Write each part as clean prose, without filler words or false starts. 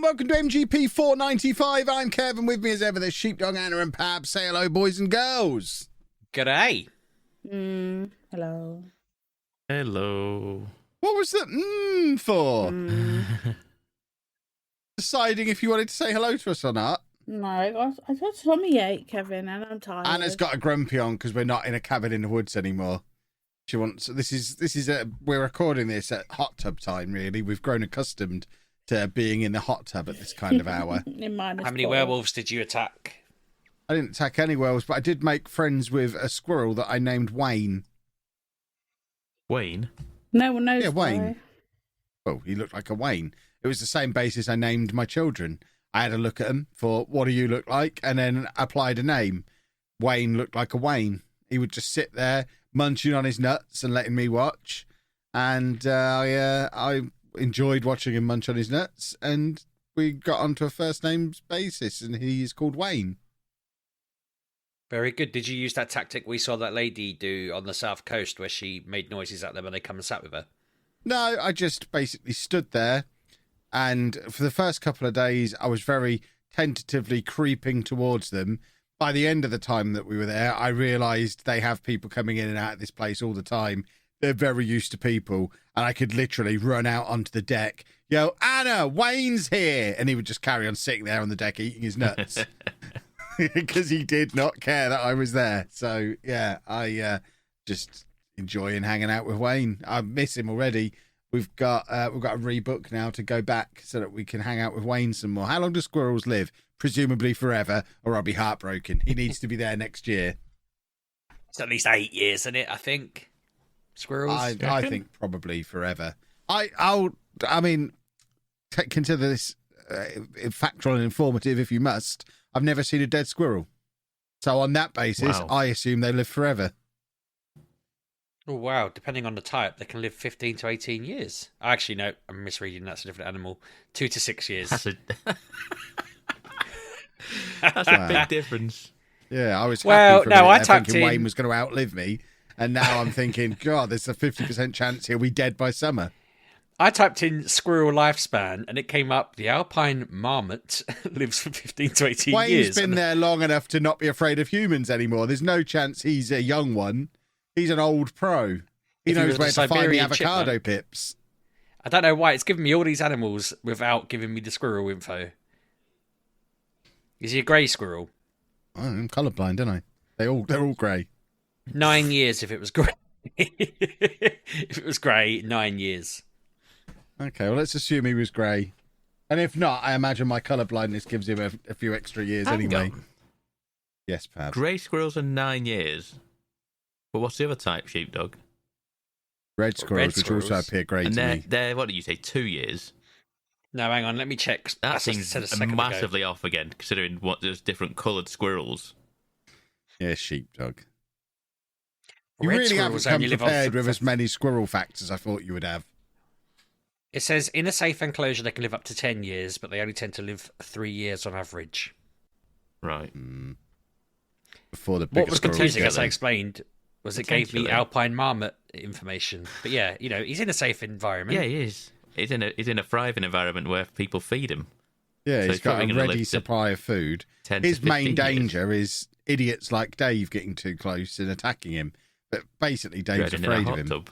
everyone. Welcome to MGP495. I'm Kevin. With me as ever, there's Sheepdog, Anna, and Pab. Say hello, boys and girls. G'day. Hello. Hello. What was the for? Deciding if you wanted to say hello to us or not. No, I got tummy ache, Kevin, and I'm tired. Anna's got a grumpy on because we're not in a cabin in the woods anymore. She wants. We're recording this at hot tub time. Really, we've grown accustomed to being in the hot tub at this kind of hour. How many werewolves did you attack? I didn't attack any werewolves, but I did make friends with a squirrel that I named Wayne. Wayne? No one knows. Yeah, Wayne. Well, he looked like a Wayne. It was the same basis I named my children. I had a look at them for what do you look like, and then applied a name. Wayne looked like a Wayne. He would just sit there munching on his nuts and letting me watch, and I enjoyed watching him munch on his nuts, and we got onto a first names basis, and he is called Wayne. Very good. Did you use that tactic we saw that lady do on the south coast where she made noises at them and they come and sat with her? No, I just basically stood there, and for the first couple of days, I was very tentatively creeping towards them. By the end of the time that we were there, I realised they have people coming in and out of this place all the time. They're very used to people, and I could literally run out onto the deck, yo, Anna, Wayne's here! And he would just carry on sitting there on the deck eating his nuts. Because he did not care that I was there. So, yeah, I just enjoying hanging out with Wayne. I miss him already. We've got a rebook now to go back so that we can hang out with Wayne some more. How long do squirrels live? Presumably forever, or I'll be heartbroken. He needs to be there next year. It's at least 8 years, isn't it, I think? Squirrels? I think probably forever. Consider this factual and informative if you must. I've never seen a dead squirrel. So on that basis, wow. I assume they live forever. Oh, wow. Depending on the type, they can live 15 to 18 years. Actually, no, I'm misreading. That's a different animal. 2 to 6 years. That's a big difference. Yeah, I was happy for I thinking Wayne was going to outlive me. And now I'm thinking, God, there's a 50% chance he'll be dead by summer. I typed in squirrel lifespan, and it came up, the alpine marmot lives for 15 to 18 Wayne's years. Wayne's been there long enough to not be afraid of humans anymore. There's no chance he's a young one. He's an old pro. He knows where to find the avocado pips. I don't know why. It's giving me all these animals without giving me the squirrel info. Is he a grey squirrel? Oh, I'm colourblind, aren't I? They're all grey. 9 years if it was grey. If it was grey, 9 years. Okay, well, let's assume he was grey. And if not, I imagine my colour blindness gives him a few extra years anyway. Yes, perhaps. Grey squirrels are 9 years. But what's the other type, sheepdog? Red squirrels, which also appear grey to me. They're, what did you say, 2 years? No, hang on, let me check. That seems massively off again, considering what there's different coloured squirrels. Yeah, sheepdog. You really haven't come prepared with as many squirrel facts as I thought you would have. It says, in a safe enclosure, they can live up to 10 years, but they only tend to live 3 years on average. Right. Before the bigger what was confusing, as I explained, was it gave me alpine marmot information. But yeah, he's in a safe environment. Yeah, he is. He's in a thriving environment where people feed him. Yeah, he's got a ready supply of food. His main danger is idiots like Dave getting too close and attacking him. But basically, Dave's afraid of him.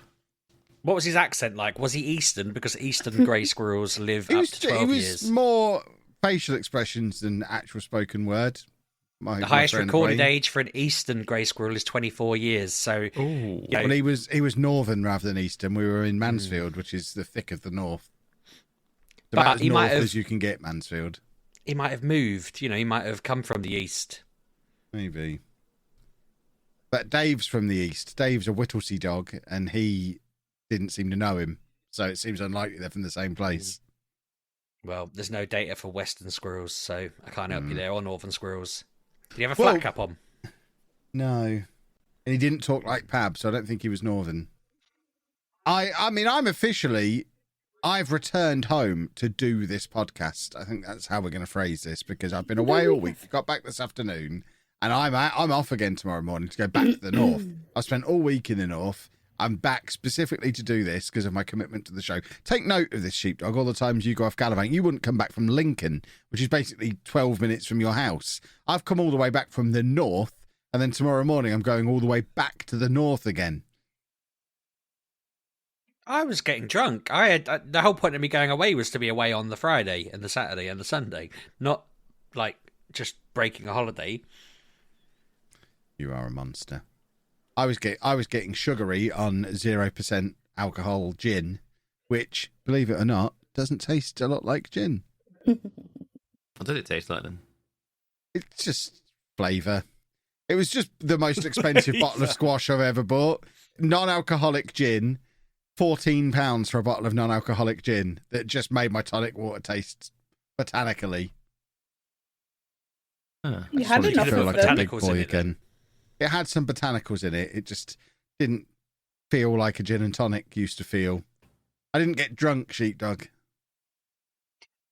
What was his accent like? Was he Eastern? Because Eastern grey squirrels live up to 12 years. He was more facial expressions than actual spoken word. The highest recorded age for an Eastern grey squirrel is 24 years. So, well, he was northern rather than eastern. We were in Mansfield, which is the thick of the north. About as north as you can get, Mansfield. He might have moved. He might have come from the east. Maybe. But Dave's from the east. Dave's a Whittlesey dog, and he didn't seem to know him. So it seems unlikely they're from the same place. Well, there's no data for western squirrels, so I can't help you there, or northern squirrels. Did he have a flat cap on? No. And he didn't talk like Pab, so I don't think he was northern. I mean, I've returned home to do this podcast. I think that's how we're going to phrase this, because I've been away all week. Got back this afternoon, and I'm off again tomorrow morning to go back to the north. I spent all week in the north. I'm back specifically to do this because of my commitment to the show. Take note of this, Sheepdog. All the times you go off gallivanting, you wouldn't come back from Lincoln, which is basically 12 minutes from your house. I've come all the way back from the north, and then tomorrow morning I'm going all the way back to the north again. I was getting drunk. I had the whole point of me going away was to be away on the Friday and the Saturday and the Sunday, not like just breaking a holiday. You are a monster. I was getting sugary on 0% alcohol gin, which, believe it or not, doesn't taste a lot like gin. What did it taste like then? It's just flavour. It was just the most expensive bottle of squash I've ever bought. Non-alcoholic gin, £14 for a bottle of non-alcoholic gin that just made my tonic water taste botanically. You had I enough feel of like them. a big Botanicals boy in it, again. It had some botanicals in it. It just didn't feel like a gin and tonic used to feel. I didn't get drunk, Sheepdog.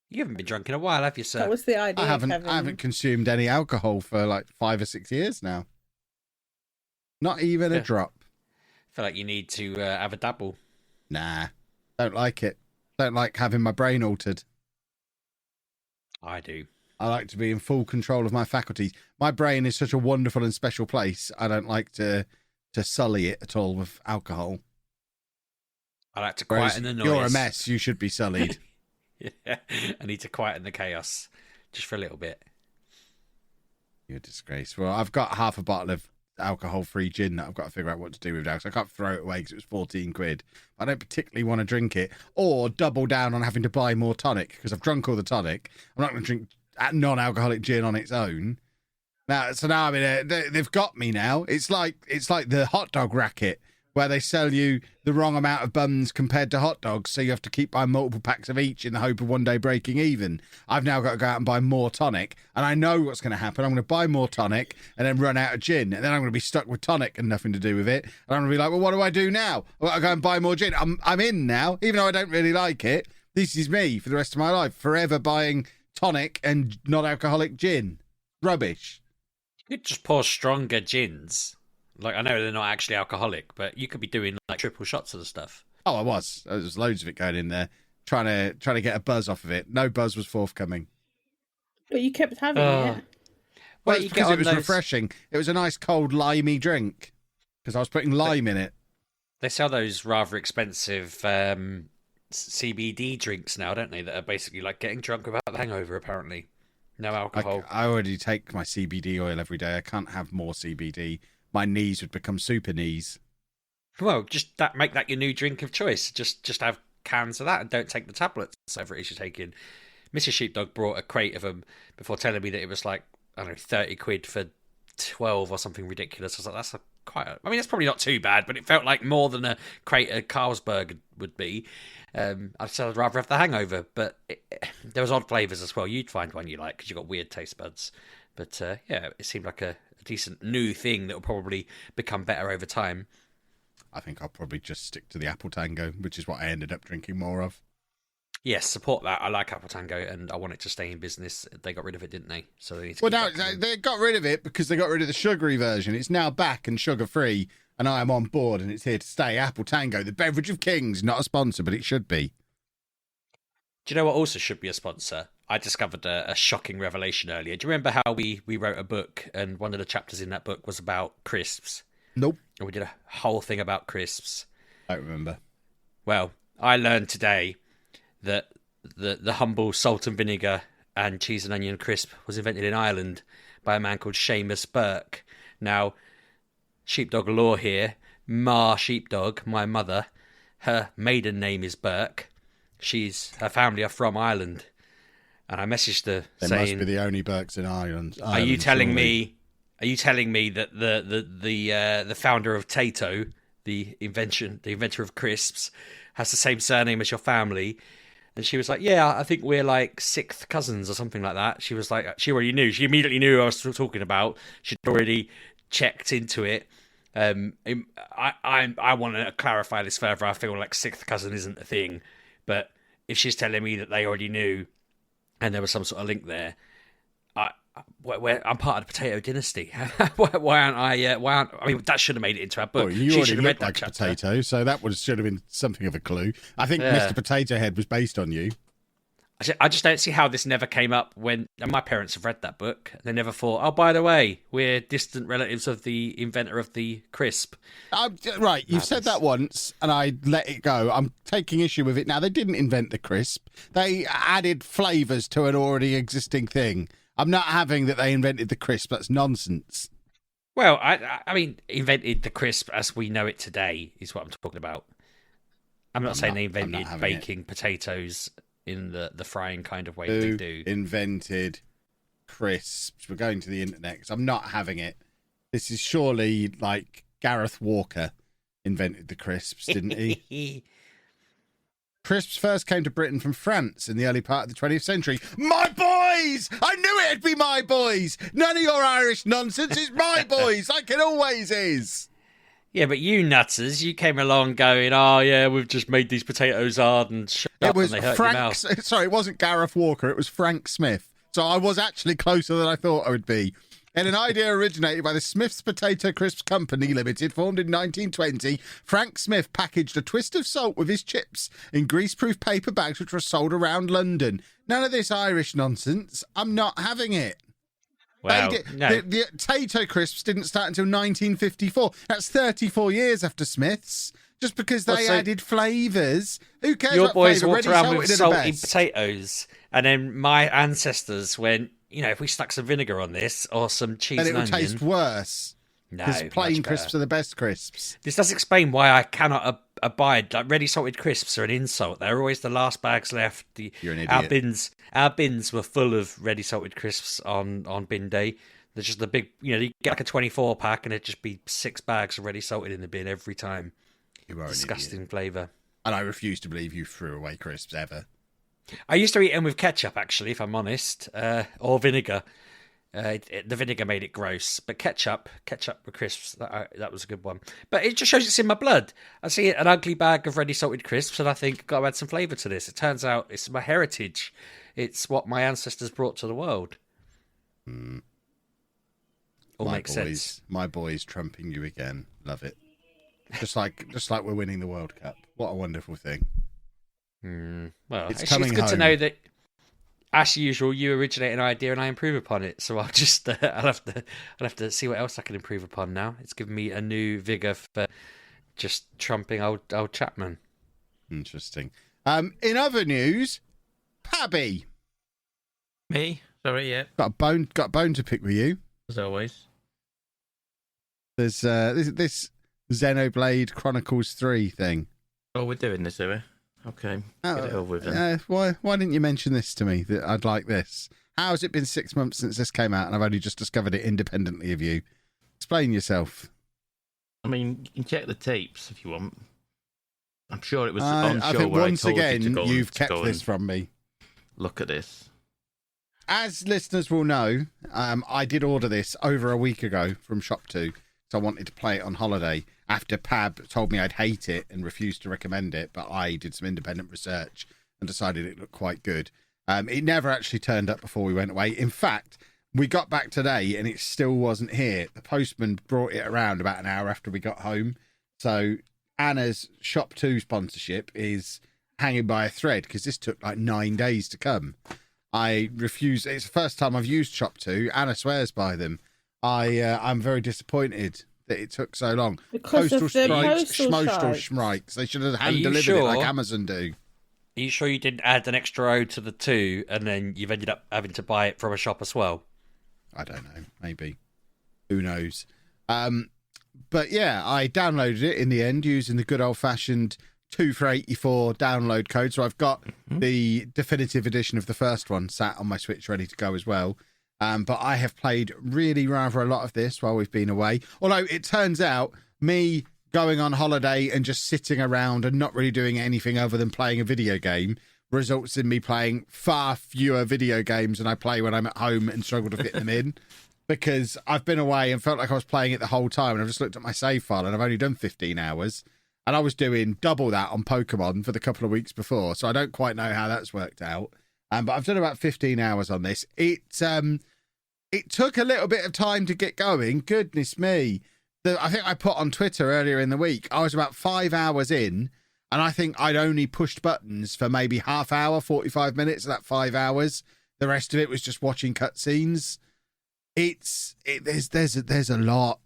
You haven't been drunk in a while, have you, sir? That was the idea, I Kevin. haven't consumed any alcohol for like 5 or 6 years now. Not even a drop. I feel like you need to have a dabble. Nah, don't like it. Don't like having my brain altered. I do. I like to be in full control of my faculties. My brain is such a wonderful and special place. I don't like to sully it at all with alcohol. I like to Whereas quieten the noise. you're a mess. You should be sullied. Yeah, I need to quieten the chaos just for a little bit. You're a disgrace. Well, I've got half a bottle of alcohol-free gin that I've got to figure out what to do with now. So I can't throw it away because it was 14 quid. I don't particularly want to drink it or double down on having to buy more tonic because I've drunk all the tonic. I'm not going to drink non-alcoholic gin on its own. Now, I mean, they've got me now. It's like the hot dog racket where they sell you the wrong amount of buns compared to hot dogs, so you have to keep buying multiple packs of each in the hope of one day breaking even. I've now got to go out and buy more tonic, and I know what's going to happen. I'm going to buy more tonic and then run out of gin, and then I'm going to be stuck with tonic and nothing to do with it. And I'm going to be like, well, what do I do now? Well, I go and buy more gin. I'm in now, even though I don't really like it. This is me for the rest of my life, forever buying tonic and non-alcoholic gin. Rubbish. You could just pour stronger gins. Like, I know they're not actually alcoholic, but you could be doing like triple shots of the stuff. Oh, I was. There was loads of it going in there, trying to get a buzz off of it. No buzz was forthcoming. But you kept having it. Well, you it's because get it was on those- refreshing. It was a nice cold limey drink because I was putting lime in it. They sell those rather expensive CBD drinks now, don't they? That are basically like getting drunk without the hangover, apparently. No alcohol. I already take my CBD oil every day. I can't have more CBD. My knees would become super knees. Well, just make that your new drink of choice. Just have cans of that and don't take the tablets, whatever it is you're taking. Mrs. Sheepdog brought a crate of them before telling me that it was like, I don't know, 30 quid for 12 or something ridiculous. I was like, that's I mean, that's probably not too bad, but it felt like more than a crate of Carlsberg would be. I'd rather have the hangover, but there was odd flavours as well. You'd find one you like because you've got weird taste buds. But yeah, it seemed like a decent new thing that will probably become better over time. I think I'll probably just stick to the Apple Tango, which is what I ended up drinking more of. Yes, support that. I like Apple Tango, and I want it to stay in business. They got rid of it, didn't they? So they need to Well, keep now that going. they got rid of it because they got rid of the sugary version. It's now back and sugar-free, and I am on board, and it's here to stay. Apple Tango, the beverage of kings. Not a sponsor, but it should be. Do you know what also should be a sponsor? I discovered a shocking revelation earlier. Do you remember how we wrote a book, and one of the chapters in that book was about crisps? Nope. And we did a whole thing about crisps. I don't remember. Well, I learned today that the humble salt and vinegar and cheese and onion crisp was invented in Ireland by a man called Seamus Burke. Now, sheepdog lore here. Ma Sheepdog, my mother, her maiden name is Burke. Her family are from Ireland. And I messaged her They saying, must be the only Burkes in Ireland. Are you telling surely. me that the founder of Tato, the inventor of crisps, has the same surname as your family? And she was like, yeah, I think we're like sixth cousins or something like that. She was like, she already knew. She immediately knew who I was talking about. She'd already checked into it. I want to clarify this further. I feel like sixth cousin isn't a thing, but if she's telling me that they already knew and there was some sort of link there, where I'm part of the potato dynasty. why aren't I? I mean, that should have made it into our book. Well, you She already should have read look that like a chapter. potato, so that should have been something of a clue. I think Yeah. Mr. Potato Head was based on you. I just don't see how this never came up when and my parents have read that book. They never thought, oh, by the way, we're distant relatives of the inventor of the crisp. Right, you've said Madness. that once, and I let it go. I'm taking issue with it now. They didn't invent the crisp. They added flavours to an already existing thing. I'm not having that they invented the crisp. That's nonsense. Well, I mean, invented the crisp as we know it today is what I'm talking about. I'm not saying they I'm not invented having baking potatoes in the frying kind of way Who they do. invented crisps? We're going to the internet because I'm not having it. This is surely like Gareth Walker invented the crisps, didn't he? Crisps first came to Britain from France in the early part of the 20th century. My boys! I knew it'd be my boys! None of your Irish nonsense. It's my boys, like it always is. Yeah, but you nutters, you came along going, oh yeah, we've just made these potatoes hard and shut It up was and they hurt your Frank. mouth. Sorry, it wasn't Gareth Walker. It was Frank Smith. So I was actually closer than I thought I would be. And an idea originated by the Smith's Potato Crisps Company Limited, formed in 1920, Frank Smith packaged a twist of salt with his chips in greaseproof paper bags which were sold around London. None of this Irish nonsense. I'm not having it. Well, no. The potato crisps didn't start until 1954. That's 34 years after Smith's. Just because they added flavours. Who cares Your what boys flavour? walked Ready around with salted are the salty best. potatoes, and then my ancestors went, you know, if we stuck some vinegar on this or some cheese And it and would onion, taste worse. no, Because much plain better. crisps are the best crisps. This does explain why I cannot abide. Like ready salted crisps are an insult. They're always the last bags left. You're an Our idiot. bins were full of ready salted crisps on bin day. There's just the big, you know, you get like a 24 pack and it'd just be 6 bags of ready salted in the bin every time. You are an Disgusting idiot. flavour. And I refuse to believe you threw away crisps ever. I used to eat them with ketchup, actually, if I'm honest, or vinegar. The vinegar made it gross, but ketchup with crisps, that was a good one. But it just shows it's in my blood. I see an ugly bag of ready salted crisps, and I think, got to add some flavour to this. It turns out it's my heritage. It's what my ancestors brought to the world. All makes sense. My boys trumping you again. Love it. Just like we're winning the World Cup. What a wonderful thing. Well, It's it's coming good to home. know that, as usual, you originate an idea and I improve upon it. So I'll just I'll have to see what else I can improve upon now. It's given me a new vigor for just trumping old Chapman. Interesting. In other news, Pabby. Me? Sorry, yeah, Got a bone to pick with you. as always. There's this Xenoblade Chronicles 3 thing. Oh, we're doing this, are we? Okay, get it over with then. Why didn't you mention this to me, that I'd like this? How has it been 6 months since this came out and I've only just discovered it independently of you? Explain yourself. I mean, you can check the tapes if you want. I'm sure it was I on show think where once I told again, you to go you've and, to kept go this and from me. look at this. As listeners will know, I did order this over a week ago from Shop2, so I wanted to play it on holiday after Pab told me I'd hate it and refused to recommend it, but I did some independent research and decided it looked quite good. It never actually turned up before we went away. In fact, we got back today and it still wasn't here. The postman brought it around about an hour after we got home. So Anna's Shop2 sponsorship is hanging by a thread because this took like 9 days to come. I refuse. It's the first time I've used Shop2. Anna swears by them. I'm very disappointed that it took so long. Because of the postal strikes. Schmikes. They should have you hand delivered it sure? like Amazon do. Are you sure you didn't add an extra O to the 2 and then you've ended up having to buy it from a shop as well? I don't know. Maybe. Who knows? But yeah, I downloaded it in the end using the good old-fashioned 2 for 84 download code. So I've got the definitive edition of the first one sat on my Switch ready to go as well. But I have played really rather a lot of this while we've been away. Although it turns out me going on holiday and just sitting around and not really doing anything other than playing a video game results in me playing far fewer video games than I play when I'm at home and struggle to fit them in. Because I've been away and felt like I was playing it the whole time, and I've just looked at my save file and I've only done 15 hours. And I was doing double that on Pokemon for the couple of weeks before, so I don't quite know how that's worked out. But I've done about 15 hours on this. it took a little bit of time to get going. Goodness me. I think I put on Twitter earlier in the week, I was about 5 hours in, and I think I'd only pushed buttons for maybe half hour, 45 minutes of that 5 hours. The rest of it was just watching cutscenes. There's a lot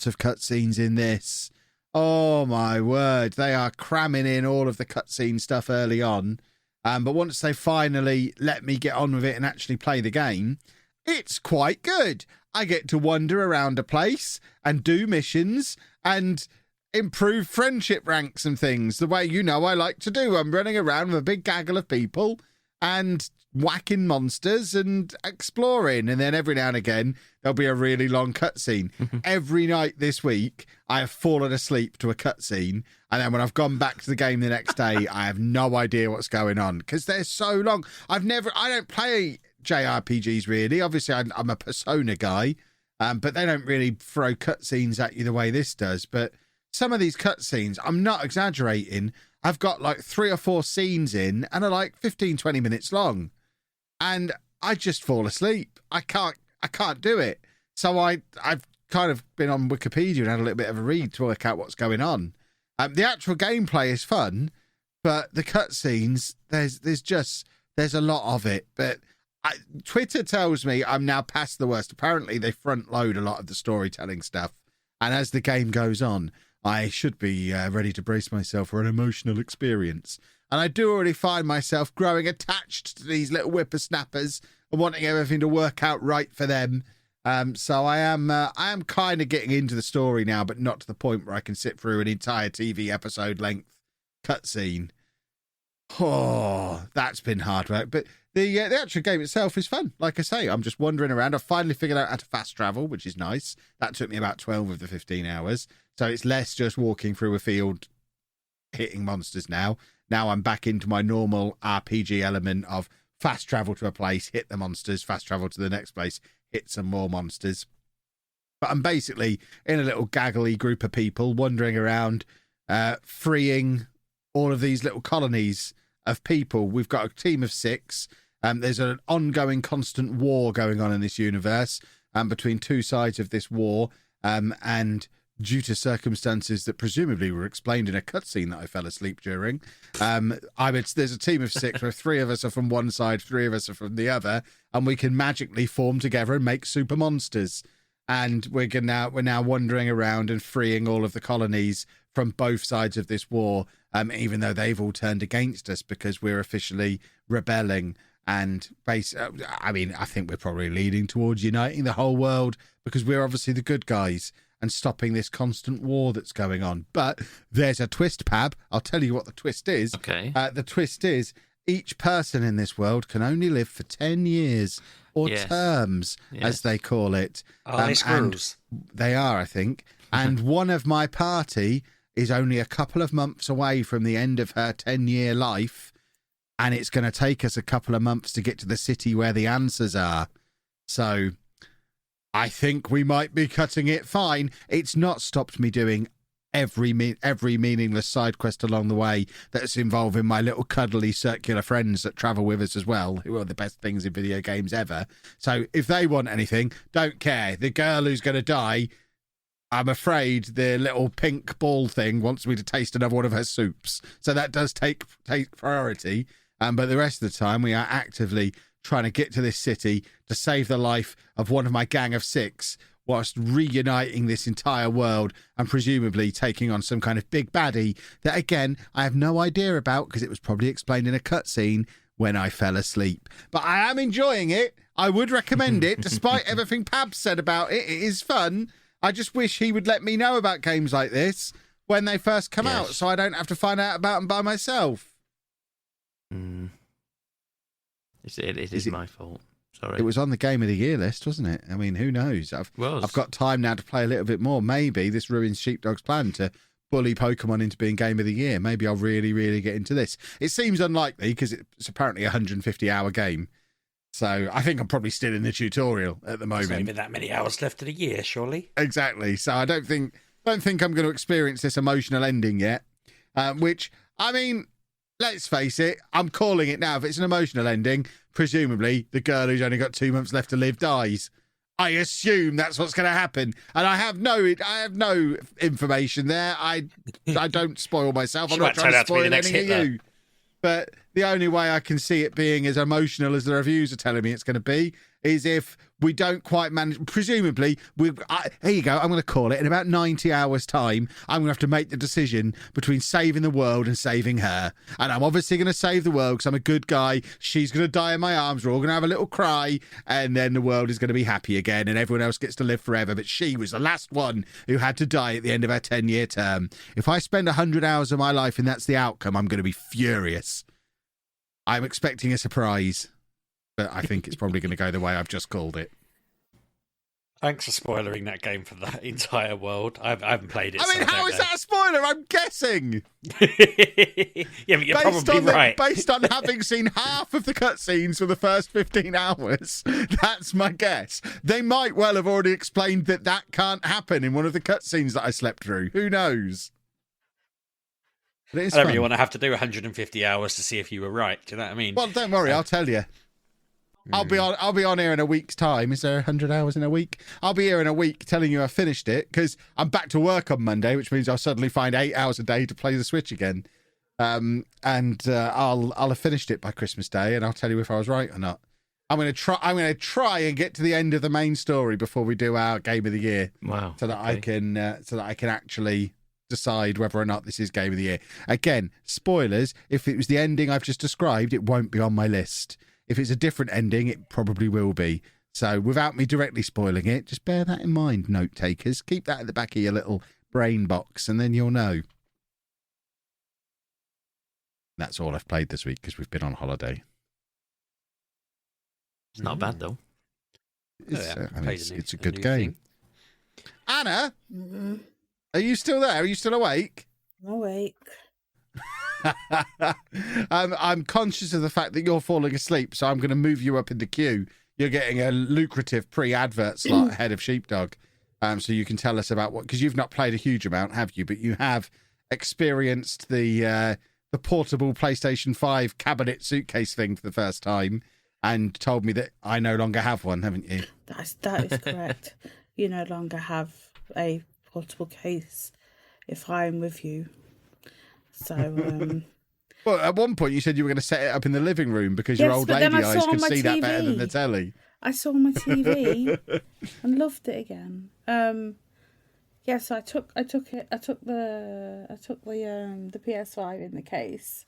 of cutscenes in this. Oh my word, they are cramming in all of the cutscene stuff early on. But once they finally let me get on with it and actually play the game, it's quite good. I get to wander around a place and do missions and improve friendship ranks and things the way I like to do. I'm running around with a big gaggle of people and whacking monsters and exploring, and then every now and again there'll be a really long cutscene. Every night this week I have fallen asleep to a cutscene, and then when I've gone back to the game the next day I have no idea what's going on because they're so long. I don't play JRPGs really. Obviously I'm a Persona guy, but they don't really throw cutscenes at you the way this does. But some of these cutscenes, I'm not exaggerating, I've got like 3 or 4 scenes in and are like 15-20 minutes long, and I just fall asleep. I can't do it. So I've kind of been on Wikipedia and had a little bit of a read to work out what's going on. The actual gameplay is fun, but the cutscenes, there's a lot of it. But Twitter tells me I'm now past the worst. Apparently they front load a lot of the storytelling stuff, and as the game goes on I should be ready to brace myself for an emotional experience. And I do already find myself growing attached to these little whippersnappers and wanting everything to work out right for them. So I am kind of getting into the story now, but not to the point where I can sit through an entire TV episode length cutscene. Oh, that's been hard work. But the actual game itself is fun. Like I say, I'm just wandering around. I've finally figured out how to fast travel, which is nice. That took me about 12 of the 15 hours. So it's less just walking through a field hitting monsters now. Now I'm back into my normal RPG element of fast travel to a place, hit the monsters, fast travel to the next place, hit some more monsters. But I'm basically in a little gaggly group of people wandering around, freeing all of these little colonies of people. We've got a team of 6. There's an ongoing constant war going on in this universe between two sides of this war, and due to circumstances that presumably were explained in a cutscene that I fell asleep during, there's a team of 6 where 3 of us are from one side, 3 of us are from the other, and we can magically form together and make super monsters. And we're now wandering around and freeing all of the colonies from both sides of this war, even though they've all turned against us because we're officially rebelling. And I think we're probably leading towards uniting the whole world because we're obviously the good guys and stopping this constant war that's going on. But there's a twist, Pab. I'll tell you what the twist is. Okay. The twist is each person in this world can only live for 10 years or terms, as they call it. Oh, they screws. They are, I think. And one of my party is only a couple of months away from the end of her 10-year life, and it's going to take us a couple of months to get to the city where the answers are. So I think we might be cutting it fine. It's not stopped me doing every meaningless side quest along the way that's involving my little cuddly circular friends that travel with us as well, who are the best things in video games ever. So if they want anything, don't care. The girl who's going to die, I'm afraid the little pink ball thing wants me to taste another one of her soups. So that does take priority. But the rest of the time, we are actively trying to get to this city to save the life of one of my gang of 6, whilst reuniting this entire world and presumably taking on some kind of big baddie that, again, I have no idea about because it was probably explained in a cutscene when I fell asleep. But I am enjoying it. I would recommend it, despite everything Pab said about it. It is fun. I just wish he would let me know about games like this when they first come out so I don't have to find out about them by myself. It is my fault. Sorry. It was on the Game of the Year list, wasn't it? I mean, who knows? I've got time now to play a little bit more. Maybe this ruins Sheepdog's plan to bully Pokemon into being Game of the Year. Maybe I'll really, really get into this. It seems unlikely because it's apparently a 150-hour game. So I think I'm probably still in the tutorial at the moment. There's not even that many hours left of the year, surely. Exactly. So I don't think I'm going to experience this emotional ending yet. Which, I mean, let's face it, I'm calling it now. If it's an emotional ending, presumably the girl who's only got 2 months left to live dies. I assume that's what's going to happen, and I have no information there. I don't spoil myself. I'm not trying to spoil any of you. But the only way I can see it being as emotional as the reviews are telling me it's going to be is if we don't quite manage. Presumably, here you go. I'm going to call it. In about 90 hours' time, I'm going to have to make the decision between saving the world and saving her. And I'm obviously going to save the world because I'm a good guy. She's going to die in my arms. We're all going to have a little cry. And then the world is going to be happy again. And everyone else gets to live forever. But she was the last one who had to die at the end of her 10-year term. If I spend 100 hours of my life and that's the outcome, I'm going to be furious. I'm expecting a surprise. But I think it's probably going to go the way I've just called it. Thanks for spoiling that game for the entire world. I haven't played it. I mean, how is that a spoiler? I'm guessing. Yeah, but you're probably right. Based on having seen half of the cutscenes for the first 15 hours, that's my guess. They might well have already explained that can't happen in one of the cutscenes that I slept through. Who knows? But I don't really want to have to do 150 hours to see if you were right. Do you know what I mean? Well, don't worry. I'll tell you. I'll be on here in a week's time. Is there 100 hours in a week? I'll be here in a week telling you I finished it because I'm back to work on Monday, which means I'll suddenly find 8 hours a day to play the Switch again. I'll have finished it by Christmas Day, and I'll tell you if I was right or not. I'm going to try and get to the end of the main story before we do our Game of the Year. Wow! So that I can actually decide whether or not this is Game of the Year. Again, spoilers. If it was the ending I've just described, it won't be on my list. If it's a different ending, it probably will be. So without me directly spoiling it, just bear that in mind, note takers. Keep that at the back of your little brain box, and then you'll know. That's all I've played this week because we've been on holiday. It's not bad, though. It's a good game. Thing. Anna, Mm-hmm. Are you still there? Are you still awake? I'm awake. I'm conscious of the fact that you're falling asleep, so I'm going to move you up in the queue. You're getting a lucrative pre-advert slot ahead of Sheepdog, so you can tell us about because you've not played a huge amount, have you? But you have experienced the portable PlayStation 5 cabinet suitcase thing for the first time, and told me that I no longer have one, haven't you? That is correct. You no longer have a portable case if I'm with you. So, well, at one point you said you were going to set it up in the living room because your old lady eyes could see that better than the telly. I saw my TV and loved it again. So I took the PS5 in the case.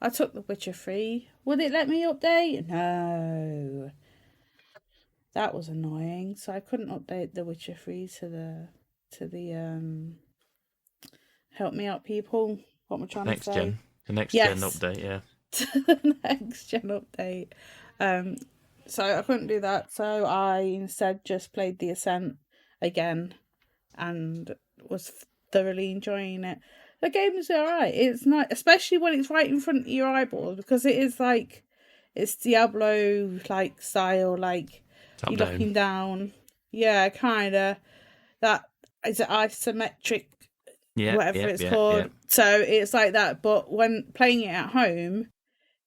I took the Witcher 3. Would it let me update? No. That was annoying. So I couldn't update the Witcher 3 to the help me out people. What am I trying to say? The next gen update, yeah. The next gen update. So I couldn't do that. So I instead just played the Ascent again and was thoroughly enjoying it. The game is alright. It's not, especially when it's right in front of your eyeballs, because it is like it's Diablo like style, like Top you're down. looking down. Yeah, kinda. That is isometric. Whatever it's called. Yeah. So it's like that, but when playing it at home,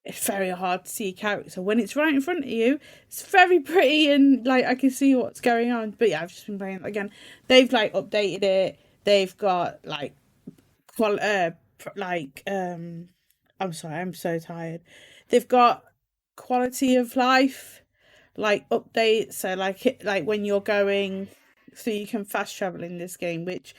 it's very hard to see a character. When it's right in front of you, it's very pretty and like I can see what's going on. But yeah, I've just been playing it again. They've like updated it. They've got like I'm sorry, I'm so tired. They've got quality of life like updates. So like when you're going, so you can fast travel in this game, which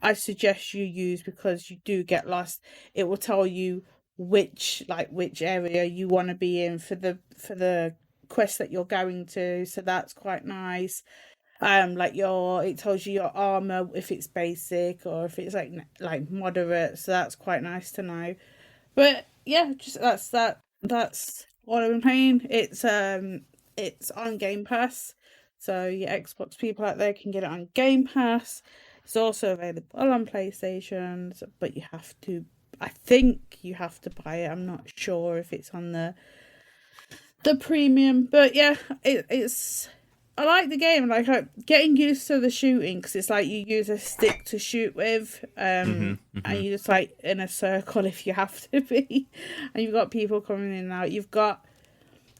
I suggest you use because you do get lost. It will tell you which area you want to be in for the quest that you're going to. So that's quite nice. It tells you your armor if it's basic or if it's like moderate. So that's quite nice to know. But yeah, just that's what I've been playing. It's on Game Pass. So your Xbox people out there can get it on Game Pass. It's also available on PlayStation, but I think you have to buy it. I'm not sure if it's on the premium, but yeah, I like the game. Like getting used to the shooting because it's like you use a stick to shoot with, and you're just like in a circle if you have to be, and you've got people coming in and out. You've got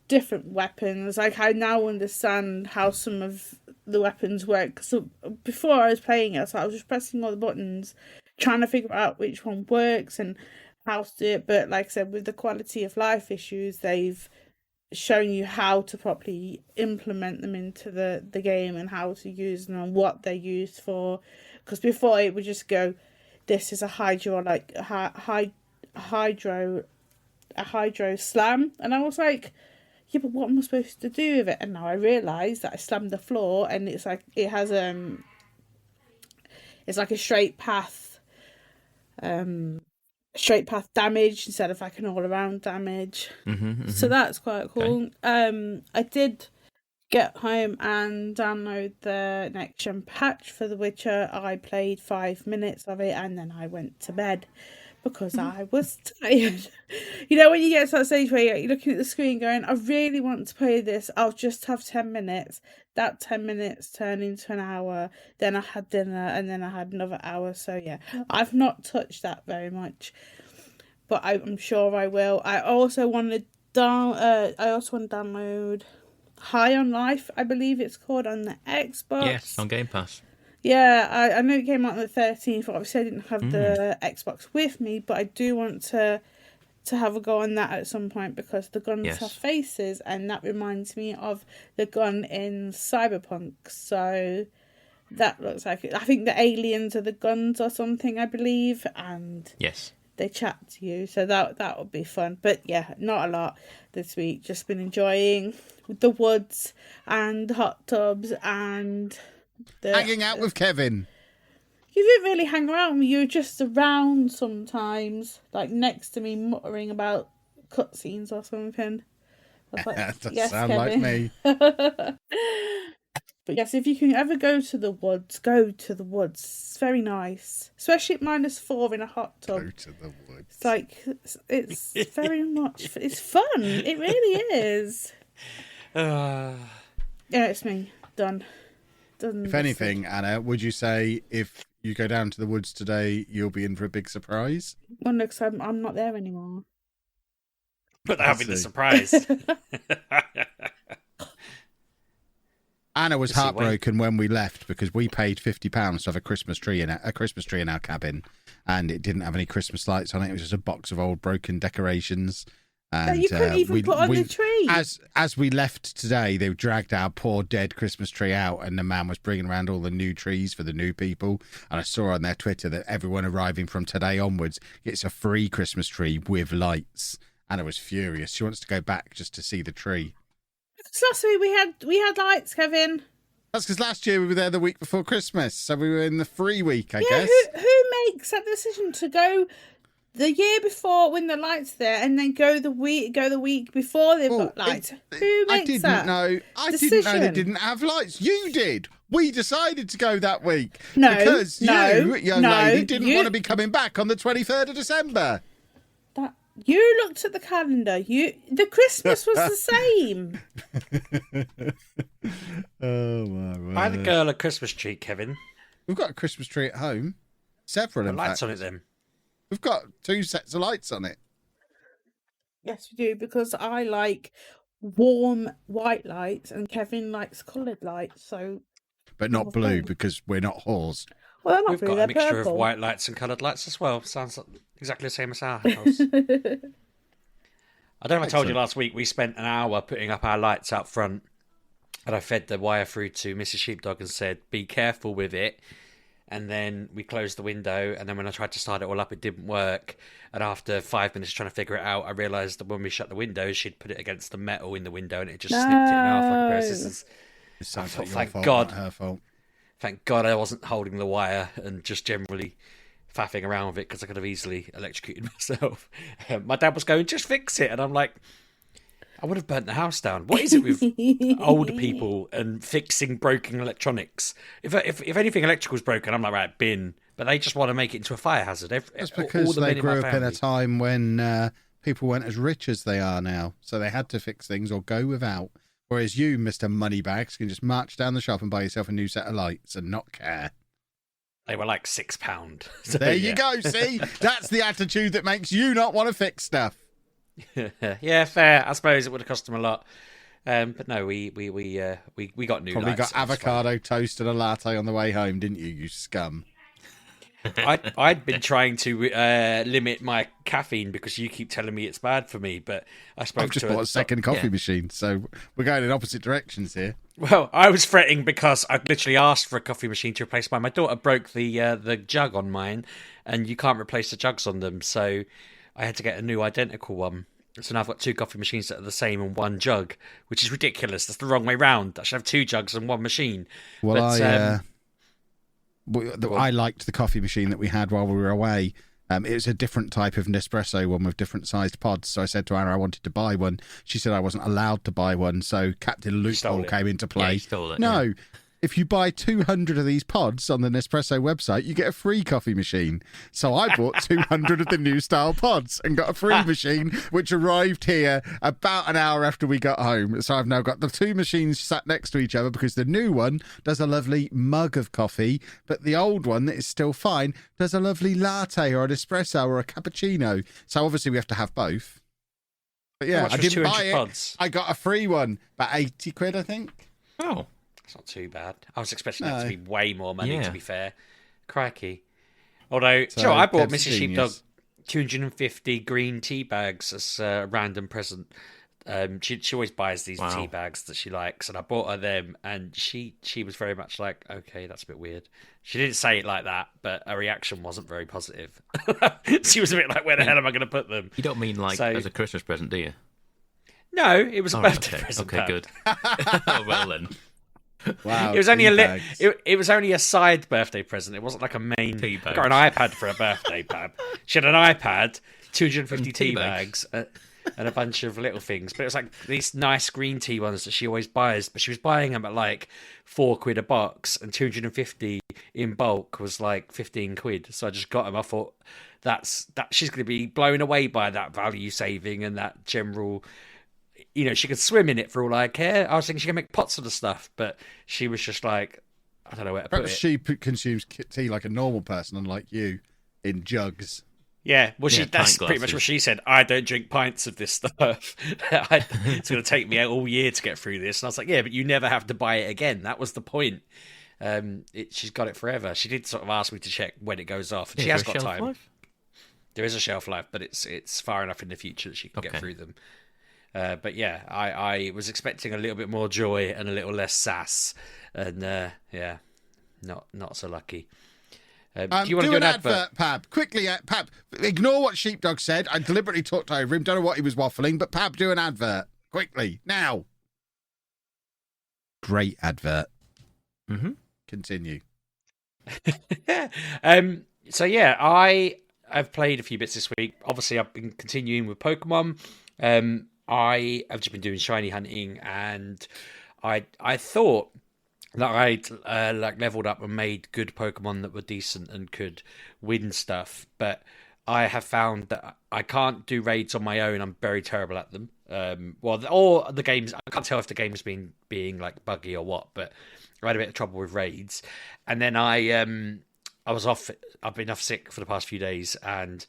different weapons. Like I now understand how some of the weapons work. So before I was playing it, so I was just pressing all the buttons, trying to figure out which one works and how to do it. But like I said, with the quality of life issues, they've shown you how to properly implement them into the game and how to use them and what they're used for. Because before it would just go, this is a hydro slam, and I was like, yeah, but what am I supposed to do with it? And now I realise that I slammed the floor, and it's like it has it's like a straight path damage instead of like an all around damage. So that's quite cool. Okay. I did get home and download the next gen patch for The Witcher. I played 5 minutes of it and then I went to bed because I was tired. You know, when you get to that stage where you're looking at the screen going, I really want to play this, I'll just have 10 minutes. That 10 minutes turned into an hour. Then I had dinner and then I had another hour. So yeah, I've not touched that very much, but I'm sure I will. I also want to download High on Life, I believe it's called, on the Xbox. Yes, on Game Pass. Yeah, I know it came out on the 13th, but obviously I didn't have the Xbox with me, but I do want to have a go on that at some point because the guns have faces, and that reminds me of the gun in Cyberpunk. So that looks like it. I think the aliens are the guns or something, I believe, and they chat to you, so that would be fun. But yeah, not a lot this week. Just been enjoying the woods and hot tubs and hanging out with Kevin. You didn't really hang around with me. You were just around sometimes, like next to me, muttering about cutscenes or something. I was like, that does yes, sound Kevin. like me. But yes, if you can ever go to the woods, go to the woods. It's very nice, especially at -4 in a hot tub. Go to the woods. It's like it's very much. It's fun. It really is. Yeah, it's me. Done. If anything, Anna, would you say if you go down to the woods today, you'll be in for a big surprise? Well, no, 'cause I'm not there anymore. But that'll be the surprise. Anna was heartbroken when we left because we paid £50 to have a Christmas tree in our cabin, and it didn't have any Christmas lights on it. It was just a box of old broken decorations. And you couldn't even put on the tree. As we left today, they dragged our poor dead Christmas tree out, and the man was bringing around all the new trees for the new people. And I saw on their Twitter that everyone arriving from today onwards gets a free Christmas tree with lights. Anna was furious. She wants to go back just to see the tree. So last week we had lights, Kevin. That's because last year we were there the week before Christmas, so we were in the free week, I guess. Who makes that decision to go the year before when the lights are there, and then go the week before they've got lights? Who makes that? I didn't know they didn't have lights. You did. We decided to go that week. Because you, young lady, didn't want to be coming back on the 23rd of December. You looked at the calendar. The Christmas was the same. Oh my word! Buy the girl a Christmas tree, Kevin. We've got a Christmas tree at home. Several in lights fact. on it then. We've got 2 sets of lights on it. Yes, we do, because I like warm white lights and Kevin likes coloured lights. So, but not blue because we're not whores. Well, they're not We've blue, got they're a mixture purple. of white lights and coloured lights as well. Sounds like exactly the same as our house. I don't know if I told you last week, we spent an hour putting up our lights out front, and I fed the wire through to Mrs. Sheepdog and said, be careful with it. And then we closed the window, and then when I tried to start it all up, it didn't work. And after 5 minutes trying to figure it out, I realised that when we shut the window, she'd put it against the metal in the window, and it just snipped it in half like a pair of scissors. It sounds like your thank fault, God. not her fault. Thank God I wasn't holding the wire and just generally faffing around with it, because I could have easily electrocuted myself. My dad was going, just fix it. And I'm like, I would have burnt the house down. What is it with older people and fixing broken electronics? If anything electrical's broken, I'm like, right, bin. But they just want to make it into a fire hazard. That's because they grew up in a time when people weren't as rich as they are now. So they had to fix things or go without. Whereas you, Mr. Moneybags, can just march down the shop and buy yourself a new set of lights and not care. They were like £6. So, there you go, see? That's the attitude that makes you not want to fix stuff. Yeah, fair. I suppose it would have cost them a lot. But no, we got new Probably lights. got avocado toast and a latte on the way home, didn't you? You scum. I'd been trying to limit my caffeine because you keep telling me it's bad for me, but I spoke I've just to bought a second coffee machine, so we're going in opposite directions here. Well, I was fretting because I'd literally asked for a coffee machine to replace mine. My daughter broke the jug on mine, and you can't replace the jugs on them, so I had to get a new identical one. So now I've got 2 coffee machines that are the same and 1 jug, which is ridiculous. That's the wrong way round. I should have 2 jugs and 1 machine. Well, But, I liked the coffee machine that we had while we were away. It was a different type of Nespresso one with different sized pods. So I said to Anna I wanted to buy one. She said I wasn't allowed to buy one. So Captain Loophole came into play. Yeah, he stole it, no, if you buy 200 of these pods on the Nespresso website, you get a free coffee machine. So I bought 200 of the new style pods and got a free machine, which arrived here about an hour after we got home. So I've now got the 2 machines sat next to each other because the new one does a lovely mug of coffee, but the old one that is still fine does a lovely latte or an espresso or a cappuccino. So obviously we have to have both. But yeah, I didn't buy it. pods? I got a free one, about 80 quid, I think. Oh. It's not too bad. I was expecting that to be way more money, Yeah. to be fair. Crikey. Although, So, I bought Kev's Mrs. Sheepdog genius. 250 green tea bags as a random present. She always buys these tea bags that she likes, and I bought her them, and she was very much like, okay, that's a bit weird. She didn't say it like that, but her reaction wasn't very positive. She was a bit like, where the hell am I going to put them? You don't mean like as a Christmas present, do you? No, it was a Oh, birthday okay. present. Okay, Pam. good. Oh, well then. Wow, It was only bags. it was only a side birthday present. It wasn't like a main. Tea I got an iPad for a birthday, Pab. She had an iPad, 250 And tea tea bags, and a bunch of little things. But it was like these nice green tea ones that she always buys. But she was buying them at like £4 a box, and 250 in bulk was like 15 quid. So I just got them. I thought that she's going to be blown away by that value saving and that general. You know, she could swim in it for all I care. I was thinking she could make pots of the stuff, but she was just like, I don't know where to put Perhaps it. she consumes tea like a normal person, unlike you, in jugs. Yeah, well, Yeah, that's pint pretty much glasses. what she said. I don't drink pints of this stuff. It's going to take me all year to get through this. And I was like, yeah, but you never have to buy it again. That was the point. She's got it forever. She did sort of ask me to check when it goes off. And she has got time. Life? There is a shelf life, but it's far enough in the future that she can get Okay. through them. But yeah, I was expecting a little bit more joy and a little less sass, and yeah, not so lucky. Do you want to do an advert? Pab? Quickly, Pab. Ignore what Sheepdog said. I deliberately talked over him. Don't know what he was waffling, but Pab, do an advert quickly now. Great advert. Mm-hmm. Continue. So yeah, I've played a few bits this week. Obviously, I've been continuing with Pokemon. I have just been doing shiny hunting, and I thought that I'd like leveled up and made good Pokemon that were decent and could win stuff, but I have found that I can't do raids on my own. I'm very terrible at them. Or the games, I can't tell if the game's being like buggy or what, but I had a bit of trouble with raids, and then I was off. I've been off sick for the past few days, and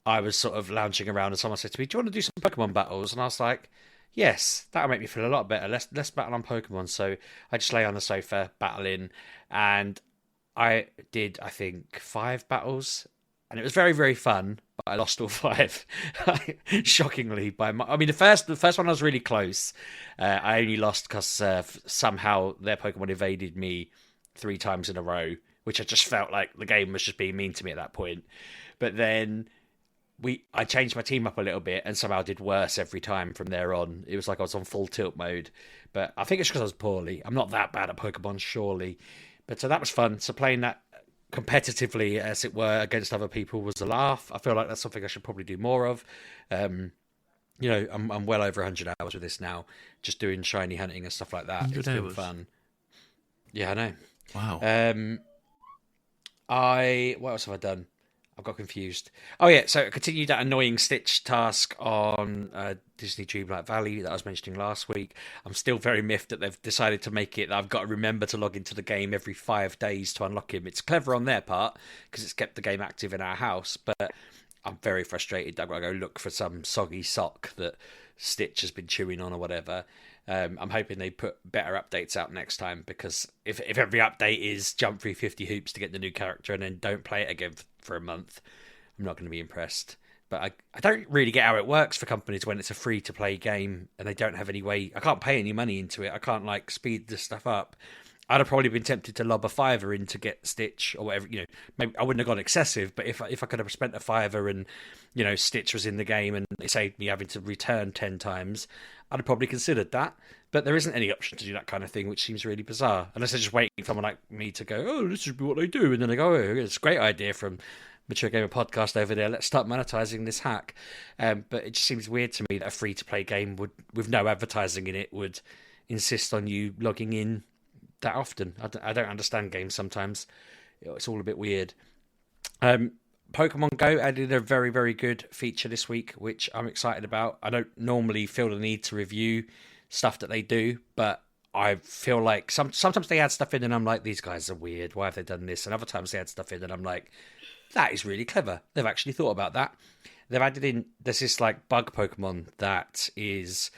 I was sort of lounging around, and someone said to me, "Do you want to do some Pokemon battles?" And I was like, "Yes, that'll make me feel a lot better. Let's battle on Pokemon." So I just lay on the sofa battling, and I did, I think, 5 battles, and it was very, very fun. But I lost all 5, shockingly. The first one I was really close. I only lost because somehow their Pokemon evaded me 3 times in a row, which I just felt like the game was just being mean to me at that point. But then I changed my team up a little bit and somehow did worse every time from there on. It was like I was on full tilt mode. But I think it's because I was poorly. I'm not that bad at Pokemon, surely. But so that was fun. So playing that competitively, as it were, against other people was a laugh. I feel like that's something I should probably do more of. I'm well over 100 hours with this now, just doing shiny hunting and stuff like that. 100 It's been hours? fun. Yeah, I know. Wow. What else have I done? I've got confused. Oh yeah, so I continued that annoying Stitch task on Disney Dreamlight Valley that I was mentioning last week. I'm still very miffed that they've decided to make it that I've got to remember to log into the game every 5 days to unlock him. It's clever on their part because it's kept the game active in our house, but I'm very frustrated that I've got to go look for some soggy sock that Stitch has been chewing on or whatever. I'm hoping they put better updates out next time, because if every update is jump through 50 hoops to get the new character and then don't play it again for a month, I'm not going to be impressed. But I don't really get how it works for companies when it's a free-to-play game and they don't have any way... I can't pay any money into it. I can't, like, speed this stuff up. I'd have probably been tempted to lob a $5 in to get Stitch or whatever. You know, maybe I wouldn't have gone excessive, but if I could have spent a $5 and, you know, Stitch was in the game and it saved me having to return 10 times, I'd have probably considered that. But there isn't any option to do that kind of thing, which seems really bizarre. Unless they're just waiting for someone like me to go, oh, this is what they do. And then they go, oh, it's a great idea from Mature Gamer Podcast over there. Let's start monetizing this hack. But it just seems weird to me that a free-to-play game would, with no advertising in it, would insist on you logging in that often. I don't understand games sometimes. It's all a bit weird. Pokemon Go added a very, very good feature this week, which I'm excited about. I don't normally feel the need to review stuff that they do, but I feel like sometimes they add stuff in and I'm like, these guys are weird. Why have they done this? And other times they add stuff in and I'm like, that is really clever. They've actually thought about that. They've added in, there's this like bug Pokemon that is...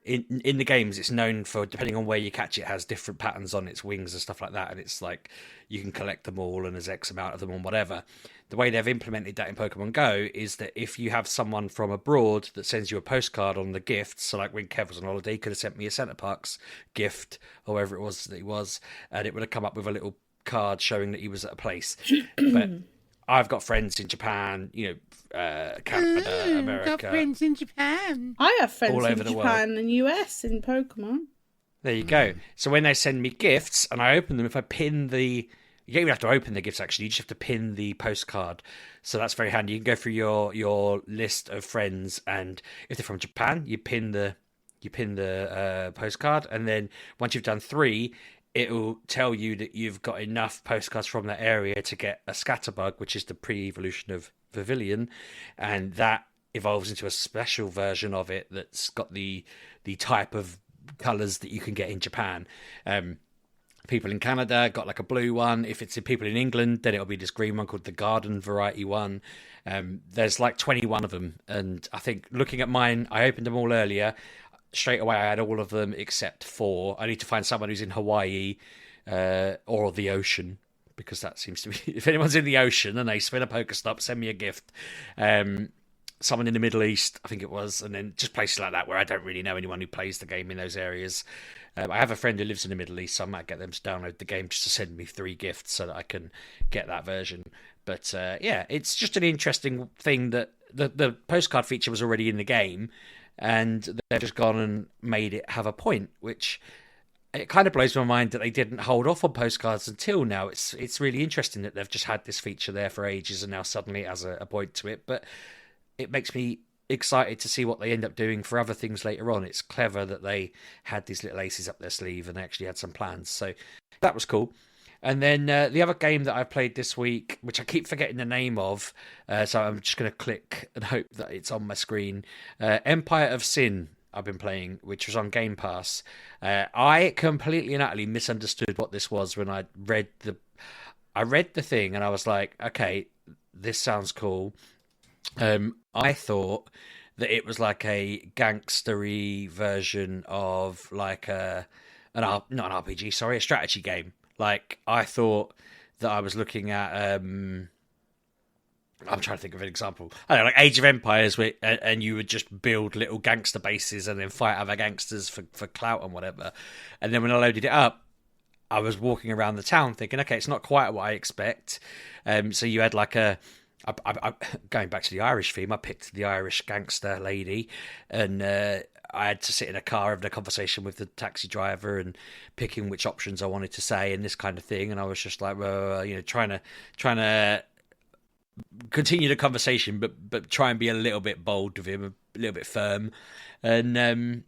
In the games, it's known for, depending on where you catch it, has different patterns on its wings and stuff like that. And it's like you can collect them all and there's X amount of them and whatever. The way they've implemented that in Pokemon Go is that if you have someone from abroad that sends you a postcard on the gift, so like when Kev was on holiday, he could have sent me a Centre Parks gift or wherever it was that he was, and it would have come up with a little card showing that he was at a place. But I've got friends in Japan, you know, Canada, America. Got friends in Japan. I have friends All in over the Japan and US in Pokemon. There you go. So when they send me gifts and I open them, if I pin the... You don't even have to open the gifts, actually. You just have to pin the postcard. So that's very handy. You can go through your list of friends, and if they're from Japan, you pin the postcard, and then once you've done 3... it'll tell you that you've got enough postcards from that area to get a Scatterbug, which is the pre-evolution of Vivillon, and that evolves into a special version of it that's got the type of colours that you can get in Japan. People in Canada got like a blue one. If it's people in England, then it'll be this green one called the garden variety one. There's like 21 of them, and I think looking at mine, I opened them all earlier. Straight away, I had all of them except 4. I need to find someone who's in Hawaii or the ocean, because that seems to be... If anyone's in the ocean and they spin a Pokestop, send me a gift. Someone in the Middle East, I think it was, and then just places like that where I don't really know anyone who plays the game in those areas. I have a friend who lives in the Middle East, so I might get them to download the game just to send me 3 gifts so that I can get that version. But yeah, it's just an interesting thing that the postcard feature was already in the game, and they've just gone and made it have a point, which it kind of blows my mind that they didn't hold off on postcards until now. It's really interesting that they've just had this feature there for ages and now suddenly it has a point to it. But it makes me excited to see what they end up doing for other things later on. It's clever that they had these little aces up their sleeve and they actually had some plans. So that was cool. And then the other game that I played this week, which I keep forgetting the name of, so I'm just going to click and hope that it's on my screen. Empire of Sin I've been playing, which was on Game Pass. I completely and utterly misunderstood what this was when I read the thing and I was like, okay, this sounds cool. I thought that it was like a gangstery version of like not an RPG, sorry, a strategy game. Like, I thought that I was looking at, I'm trying to think of an example. I don't know, like Age of Empires, and you would just build little gangster bases and then fight other gangsters for clout and whatever. And then when I loaded it up, I was walking around the town thinking, okay, it's not quite what I expect. So you had like going back to the Irish theme, I picked the Irish gangster lady, and I had to sit in a car having a conversation with the taxi driver and picking which options I wanted to say and this kind of thing. And I was just like, trying to continue the conversation, but try and be a little bit bold with him, a little bit firm. And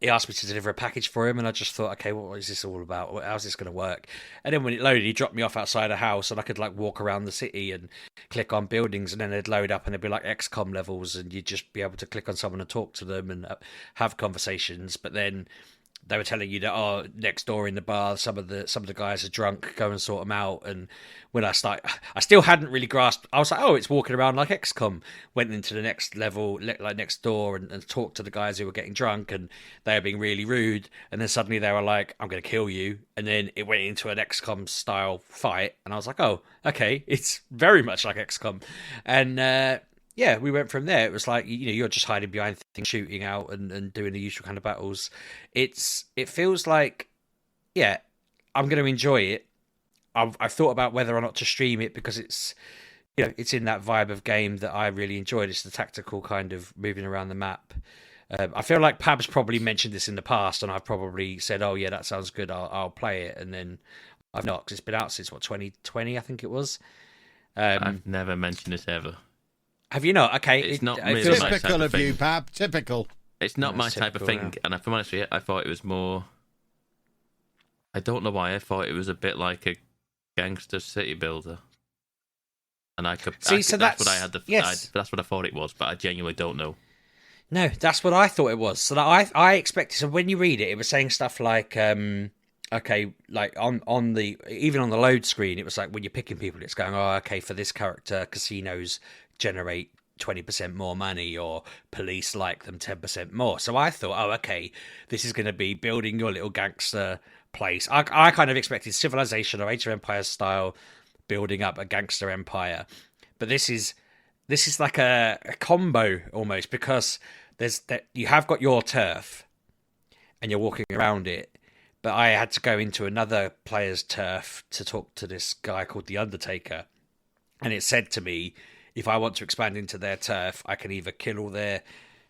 he asked me to deliver a package for him, and I just thought, okay, what is this all about? How's this going to work? And then when it loaded, he dropped me off outside a house, and I could like walk around the city and click on buildings, and then they'd load up, and they'd be like XCOM levels, and you'd just be able to click on someone and talk to them and have conversations. But then they were telling you that next door in the bar, some of the guys are drunk, go and sort them out. And when I still hadn't really grasped. I was like, oh, it's walking around like XCOM. Went into the next level, like next door, and talked to the guys who were getting drunk, and they were being really rude. And then suddenly they were like, I'm going to kill you. And then it went into an XCOM style fight, and I was like, oh, okay, it's very much like XCOM. And yeah, we went from there. It was like, you're just hiding behind things, shooting out and doing the usual kind of battles. It feels like, yeah, I'm going to enjoy it. I've thought about whether or not to stream it because it's in that vibe of game that I really enjoyed. It's the tactical kind of moving around the map. I feel like Pab's probably mentioned this in the past, and I've probably said, oh yeah, that sounds good, I'll play it. And then I've not, because it's been out since, 2020, I think it was. I've never mentioned this ever. Have you not? Okay. It's not it really feels my like, type Typical of of you, thing. Pab. Typical. It's not my type of typical, thing. And if I'm honest with you, I thought it was more... I don't know why I thought it was a bit like a gangster city builder. And I could... See, so that's what I had yes. that's what I thought it was, but I genuinely don't know. No, that's what I thought it was. So that I expected... So when you read it, it was saying stuff like... okay, like on the even on the load screen, it was like when you're picking people, it's going, oh, okay, for this character, casinos generate 20% more money, or police like them 10% more. So I thought, oh, okay, this is going to be building your little gangster place. I kind of expected Civilization or Age of Empires style, building up a gangster empire, but this is like a combo almost, because you have got your turf, and you're walking around it. But I had to go into another player's turf to talk to this guy called The Undertaker. And it said to me, if I want to expand into their turf, I can either kill all their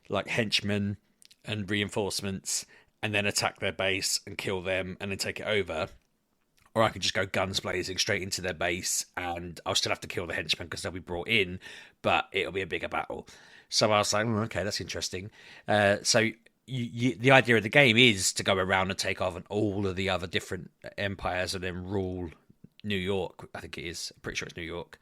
like henchmen and reinforcements and then attack their base and kill them and then take it over. Or I can just go guns blazing straight into their base, and I'll still have to kill the henchmen because they'll be brought in, but it'll be a bigger battle. So I was like, okay, that's interesting. So the idea of the game is to go around and take over all of the other different empires and then rule New York. I think it is. I'm pretty sure it's New York.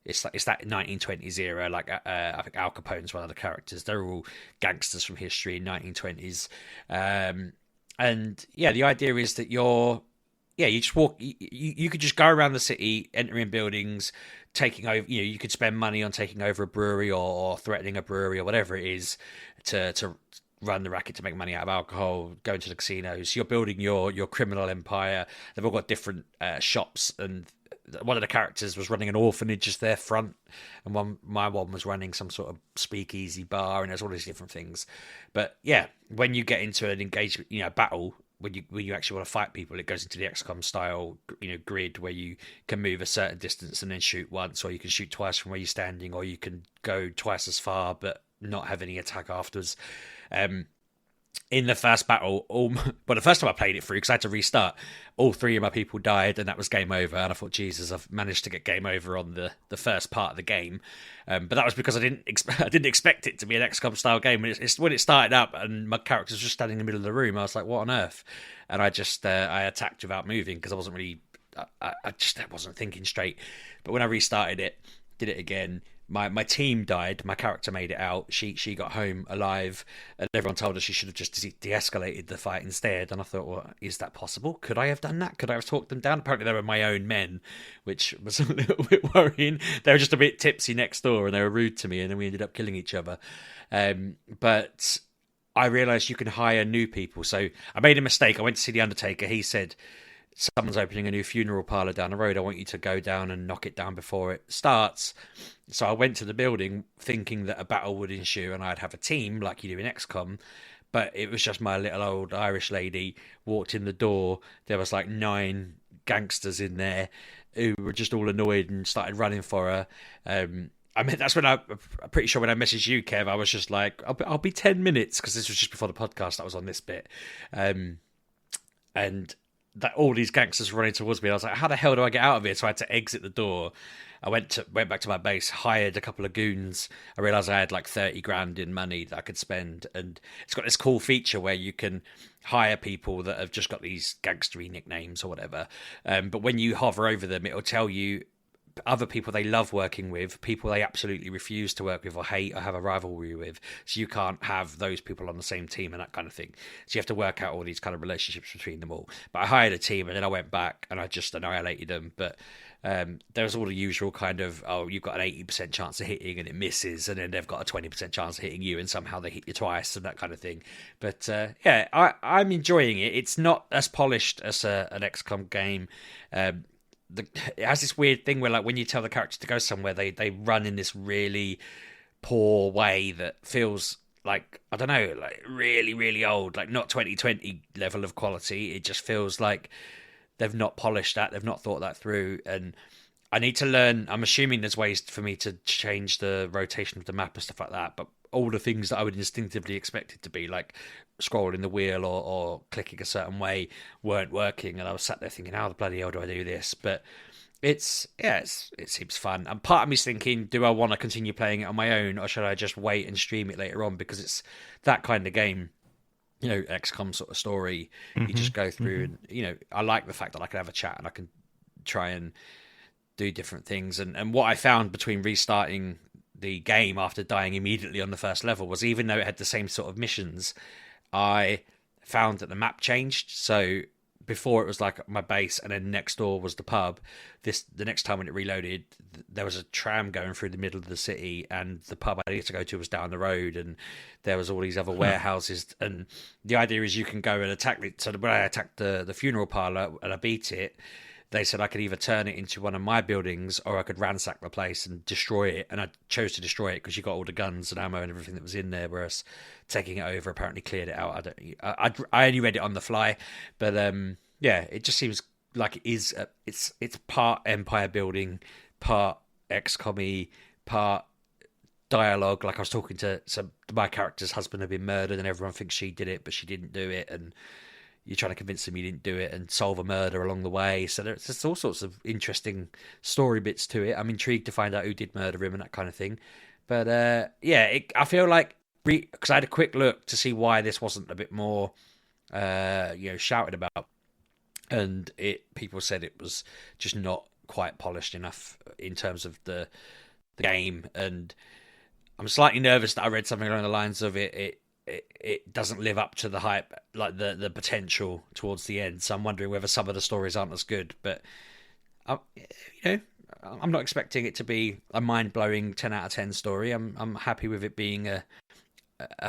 It's that 1920s era. Like I think Al Capone's one of the characters. They're all gangsters from history in 1920s. And yeah, the idea is that you just walk. You could just go around the city, entering buildings, taking over. You could spend money on taking over a brewery or threatening a brewery or whatever it is to run the racket to make money out of alcohol, going to the casinos. You're building your criminal empire. They've all got different shops, and one of the characters was running an orphanage just there front, and my one was running some sort of speakeasy bar, and there's all these different things. But yeah, when you get into an engagement, battle, when you actually want to fight people, it goes into the XCOM style, grid where you can move a certain distance and then shoot once, or you can shoot twice from where you're standing, or you can go twice as far but not have any attack afterwards. In the first battle, the first time I played it through, because I had to restart, all three of my people died, and that was game over. And I thought, Jesus, I've managed to get game over on the first part of the game. But that was because I didn't expect it to be an XCOM style game. It's when it started up, and my character was just standing in the middle of the room. I was like, what on earth? And I just I attacked without moving because I wasn't really, I wasn't thinking straight. But when I restarted it, did it again. My team died. My character made it out. She got home alive, and everyone told her she should have just de-escalated the fight instead. And I thought, well, is that possible? Could I have done that? Could I have talked them down? Apparently, they were my own men, which was a little bit worrying. They were just a bit tipsy next door, and they were rude to me, and then we ended up killing each other. But I realised you can hire new people. So I made a mistake. I went to see The Undertaker. He said, someone's opening a new funeral parlour down the road. I want you to go down and knock it down before it starts. So I went to the building thinking that a battle would ensue and I'd have a team like you do in XCOM, but it was just my little old Irish lady walked in the door. There was like 9 gangsters in there who were just all annoyed and started running for her. I mean, that's when I'm pretty sure when I messaged you, Kev, I was just like, I'll be 10 minutes, because this was just before the podcast. I was on this bit. And that all these gangsters were running towards me. I was like, how the hell do I get out of here? So I had to exit the door. I went back to my base, hired a couple of goons. I realised I had like 30 grand in money that I could spend. And it's got this cool feature where you can hire people that have just got these gangstery nicknames or whatever. But when you hover over them, it'll tell you other people they love working with, people they absolutely refuse to work with or hate or have a rivalry with. So you can't have those people on the same team and that kind of thing. So you have to work out all these kind of relationships between them all. But I hired a team and then I went back and I just annihilated them. But there was all the usual kind of, oh, you've got an 80% chance of hitting and it misses, and then they've got a 20% chance of hitting you and somehow they hit you twice and that kind of thing. But yeah, I'm enjoying it. It's not as polished as an XCOM game. It has this weird thing where, like, when you tell the character to go somewhere, they run in this really poor way that feels like, I don't know, like really, really old, like not 2020 level of quality. It just feels like they've not polished that, they've not thought that through, and I need to learn. I'm assuming there's ways for me to change the rotation of the map and stuff like that, but all the things that I would instinctively expect it to be, like scrolling the wheel or clicking a certain way, weren't working, and I was sat there thinking, how the bloody hell do I do this? But it seems fun, and part of me's thinking, do I want to continue playing it on my own, or should I just wait and stream it later on, because it's that kind of game, you know, XCOM sort of story. You just go through and, you know, I like the fact that I can have a chat and I can try and do different things. And what I found between restarting the game after dying immediately on the first level was, even though it had the same sort of missions, I found that the map changed. So before it was like my base and then next door was the pub. The next time when it reloaded, there was a tram going through the middle of the city, and the pub I needed to go to was down the road, and there was all these other warehouses. And the idea is you can go and attack it. So when I attacked the funeral parlor and I beat it, they said I could either turn it into one of my buildings or I could ransack the place and destroy it. And I chose to destroy it because you got all the guns and ammo and everything that was in there, whereas taking it over apparently cleared it out. I only read it on the fly, but yeah, it just seems like it is. It's part empire building, part XCOM-y, part dialogue. Like, I was talking to my character's husband had been murdered and everyone thinks she did it, but she didn't do it, and you're trying to convince them you didn't do it and solve a murder along the way. So there's all sorts of interesting story bits to it. I'm intrigued to find out who did murder him and that kind of thing. But yeah, I feel like, because I had a quick look to see why this wasn't a bit more shouted about, and people said it was just not quite polished enough in terms of the game. And I'm slightly nervous that I read something along the lines of it doesn't live up to the hype, like the potential towards the end. So I'm wondering whether some of the stories aren't as good. But I'm not expecting it to be a mind-blowing 10 out of 10 story. I'm happy with it being a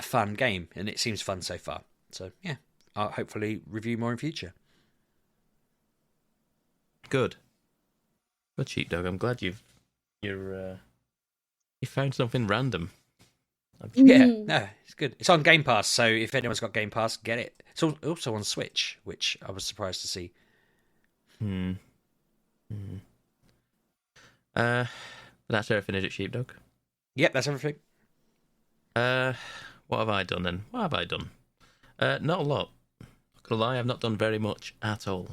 fun game, and it seems fun so far. So yeah, I'll hopefully review more in future. Good, Sheepdog. I'm glad you found something random. Yeah, no, it's good. It's on Game Pass, so if anyone's got Game Pass, get it. It's also on Switch, which I was surprised to see. That's everything, is it, Sheepdog? Yep, that's everything. What have I done then? What have I done? Not a lot. Not gonna lie, I've not done very much at all.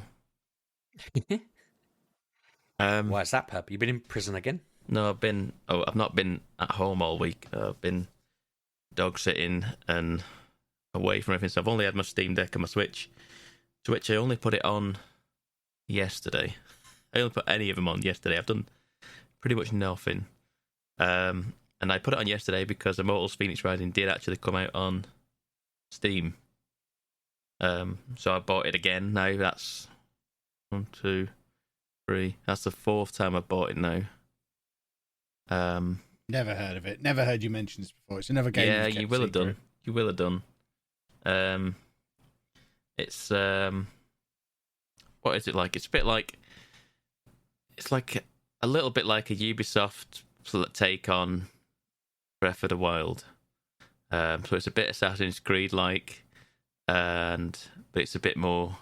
Why is that, Pub? You've been in prison again? No, I've not been at home all week. I've been dog sitting and away from everything. So I've only had my Steam Deck and my Switch. Switch, I only put it on yesterday. I only put any of them on yesterday. I've done pretty much nothing. And I put it on yesterday because Immortals Fenyx Rising did actually come out on Steam. So I bought it again now. That's 1, 2, 3. That's the 4th time I've bought it now. Never heard of it. Never heard you mention this before. It's another game. Yeah, you will have done. You will have done. It's what is it like? It's a bit like, it's like a little bit like a Ubisoft take on Breath of the Wild. So it's a bit Assassin's Creed like, but it's a bit more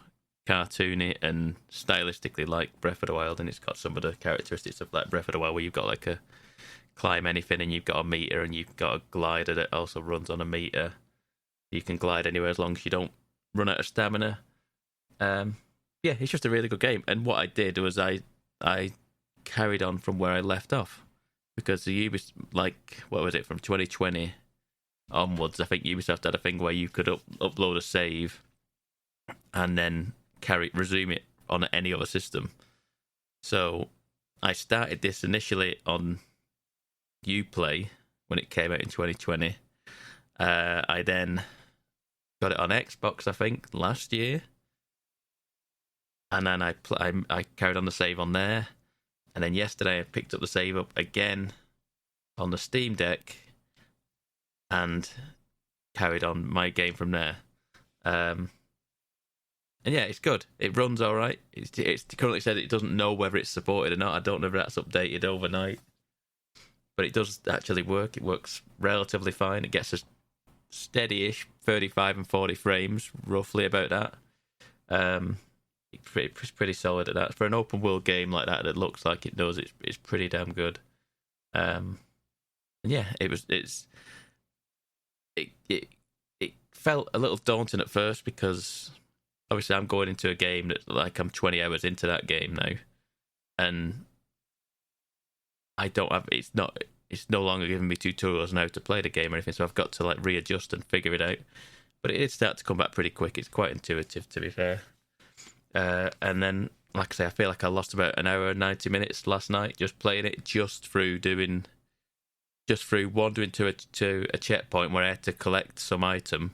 cartoony and stylistically like Breath of the Wild, and it's got some of the characteristics of like Breath of the Wild, where you've got like a climb anything, and you've got a meter, and you've got a glider that also runs on a meter. You can glide anywhere as long as you don't run out of stamina. Yeah, it's just a really good game. And what I did was I carried on from where I left off, because the Ubisoft, like, what was it, from 2020 onwards, I think Ubisoft had a thing where you could upload a save and then resume it on any other system. So I started this initially on Uplay when it came out in 2020. I then got it on Xbox, I think, last year, and then I carried on the save on there, and then yesterday I picked up the save up again on the Steam Deck, and carried on my game from there. And yeah, it's good. It runs all right. It's currently said it doesn't know whether it's supported or not. I don't know if that's updated overnight, but it does actually work. It works relatively fine. It gets a steady-ish 35 and 40 frames, roughly about that. It's pretty solid at that. For an open world game like that looks like it does, it's pretty damn good. And yeah, it felt a little daunting at first because obviously I'm going into a game that, like, I'm 20 hours into that game now, and I don't have it's no longer giving me tutorials now to play the game or anything, so I've got to like readjust and figure it out. But it did start to come back pretty quick. It's quite intuitive, to be fair. And then, like I say, I feel like I lost about an hour and 90 minutes last night just playing it, just through wandering to a checkpoint where I had to collect some item.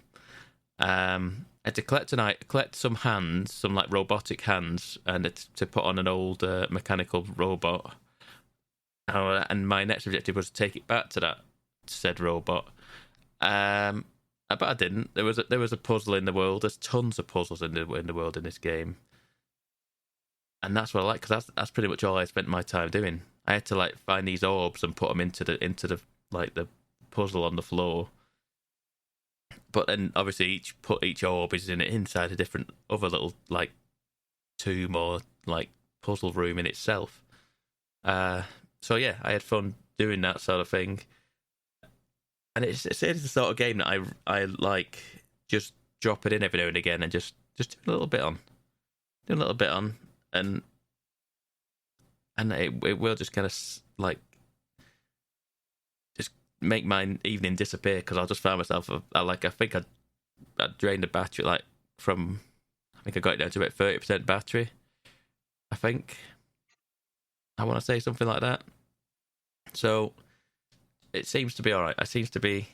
I had to collect some hands, some like robotic hands, and to put on an old mechanical robot. And my next objective was to take it back to that said robot. But I didn't. There was a puzzle in the world. There's tons of puzzles in the world in this game, and that's what I like, because that's pretty much all I spent my time doing. I had to like find these orbs and put them into the like the puzzle on the floor. But then obviously each orb is inside a different other little like tomb or like puzzle room in itself. So yeah, I had fun doing that sort of thing, and it's the sort of game that I like, just drop it in every now and again and just do a little bit on, and it will just kind of like just make my evening disappear, because I'll just find myself I think I drained the battery I think I got it down to about 30% battery. I want to say something like that. So it seems to be all right. It seems to be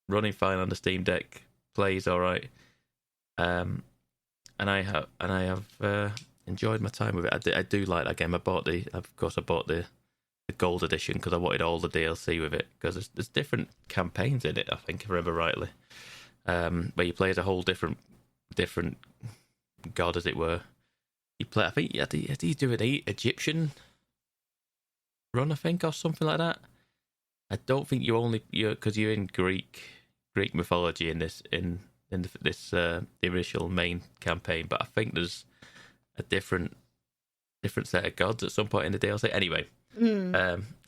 running fine on the Steam Deck. Plays all right. And I have enjoyed my time with it. I do like that game. I bought the gold edition because I wanted all the DLC with it, because there's different campaigns in it, I think, if I remember rightly, where you play as a whole different god, as it were. You play, I think, you do an Egyptian run, I think, or something like that. I don't think because you're in Greek mythology in this the initial main campaign, but I think there's a different set of gods at some point in the DLC. Anyway,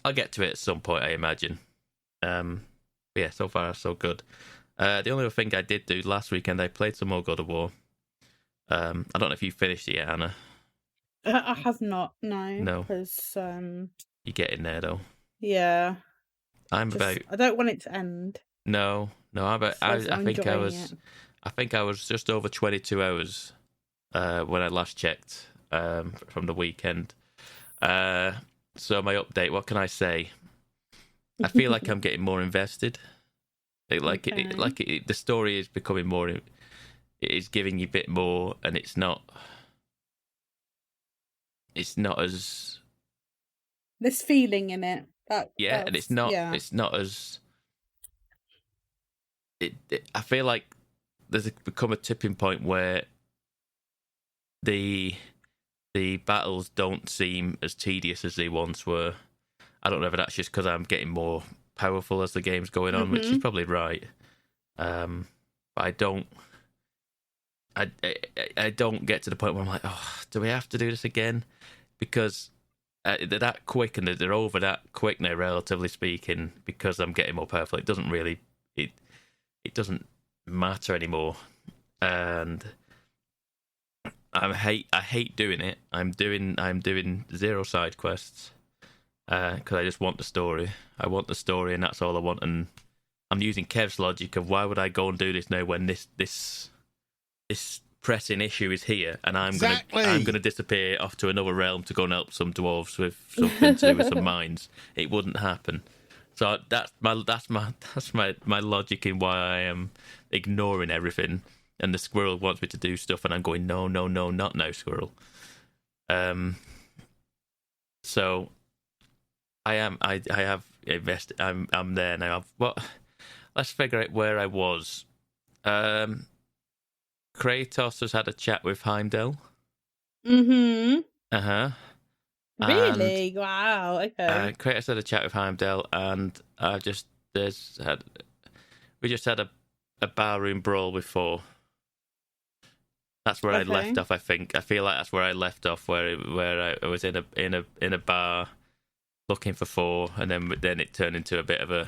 I'll get to it at some point, I imagine. But yeah, so far so good. The only other thing I did do last weekend, I played some more God of War. I don't know if you finished it yet, Anna. I have not, no. No. Because, You get in there though. yeah. I don't want it to end. No. I think I was just over 22 hours when I last checked from the weekend. So my update, what can I say? I feel like I'm getting more invested. The story is becoming more. It is giving you a bit more, and it's not as. There's feeling in it. And it's not. Yeah. It's not as. I feel like there's become a tipping point where the battles don't seem as tedious as they once were. I don't know if that's just because I'm getting more powerful as the game's going on, which is probably right. But I don't get to the point where I'm like, oh, do we have to do this again? Because they're that quick, and they're over that quick now, relatively speaking, because I'm getting more powerful. It doesn't really it doesn't matter anymore, and I hate doing it. I'm doing 0 side quests because I just want the story. I want the story, and that's all I want. And I'm using Kev's logic of why would I go and do this now when this pressing issue is here, and I'm Exactly. gonna disappear off to another realm to go and help some dwarves with something to do with some mines. It wouldn't happen. So that's my logic in why I am ignoring everything. And the squirrel wants me to do stuff, and I'm going, no, not now, squirrel. So I have invested. I'm there now. Let's figure out where I was. Kratos has had a chat with Heimdall. Mm-hmm. Really? Wow. Okay. Kratos had a chat with Heimdall, and we just had a barroom brawl before. That's where I left off. I think. I feel like that's where I left off, where I was in a bar looking for four, and then it turned into a bit of a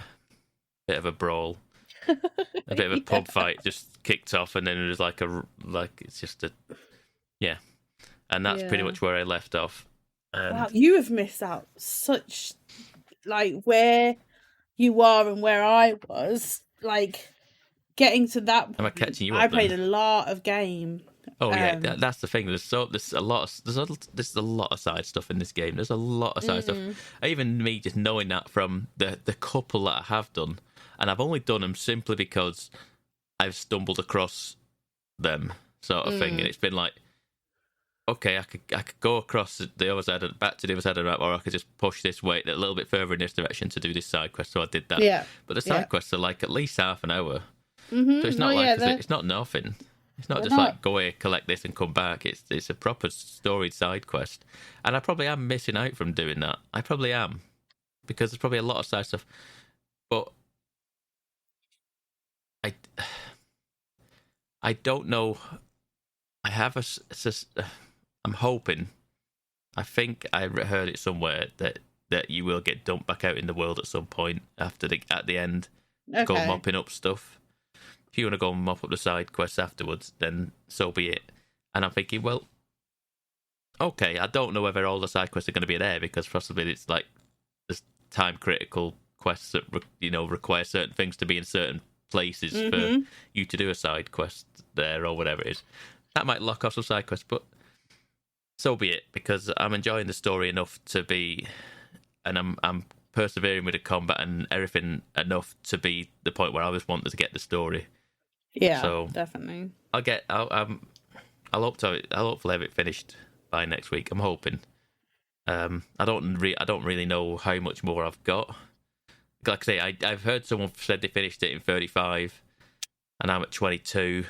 brawl, a bit of a pub fight just kicked off, and then it was like it's just and that's pretty much where I left off. Wow, you have missed out such where you are and where I was, getting to that point. Am I catching you up? I played a lot of game. Oh yeah, that's the thing. There's a lot of side stuff in this game. There's a lot of side stuff. Even me just knowing that from the couple that I have done, and I've only done them simply because I've stumbled across them, sort of thing. And it's been like, okay, I could go across the other side, back to the other side of the map, or I could just push this way a little bit further in this direction to do this side quest. So I did that. Yeah. But the side quests are at least half an hour. Mm-hmm. So it's not it's not nothing. It's not just go here, collect this, and come back. It's a proper storied side quest, and I probably am missing out from doing that. I probably am, because there's probably a lot of side stuff. But I don't know. I have I'm hoping. I think I heard it somewhere that you will get dumped back out in the world at some point at the end. Okay. Go mopping up stuff. If you want to go and mop up the side quests afterwards, then so be it. And I'm thinking, well, okay, I don't know whether all the side quests are going to be there, because possibly it's there's time critical quests that require certain things to be in certain places for you to do a side quest there or whatever it is. That might lock off some side quests, but so be it, because I'm enjoying the story enough to be, and I'm persevering with the combat and everything enough to be the point where I just want to get the story. Yeah, so definitely. I'll hopefully have it finished by next week. I'm hoping. I don't really know how much more I've got. Like I say, I've heard someone said they finished it in 35, and I'm at 22.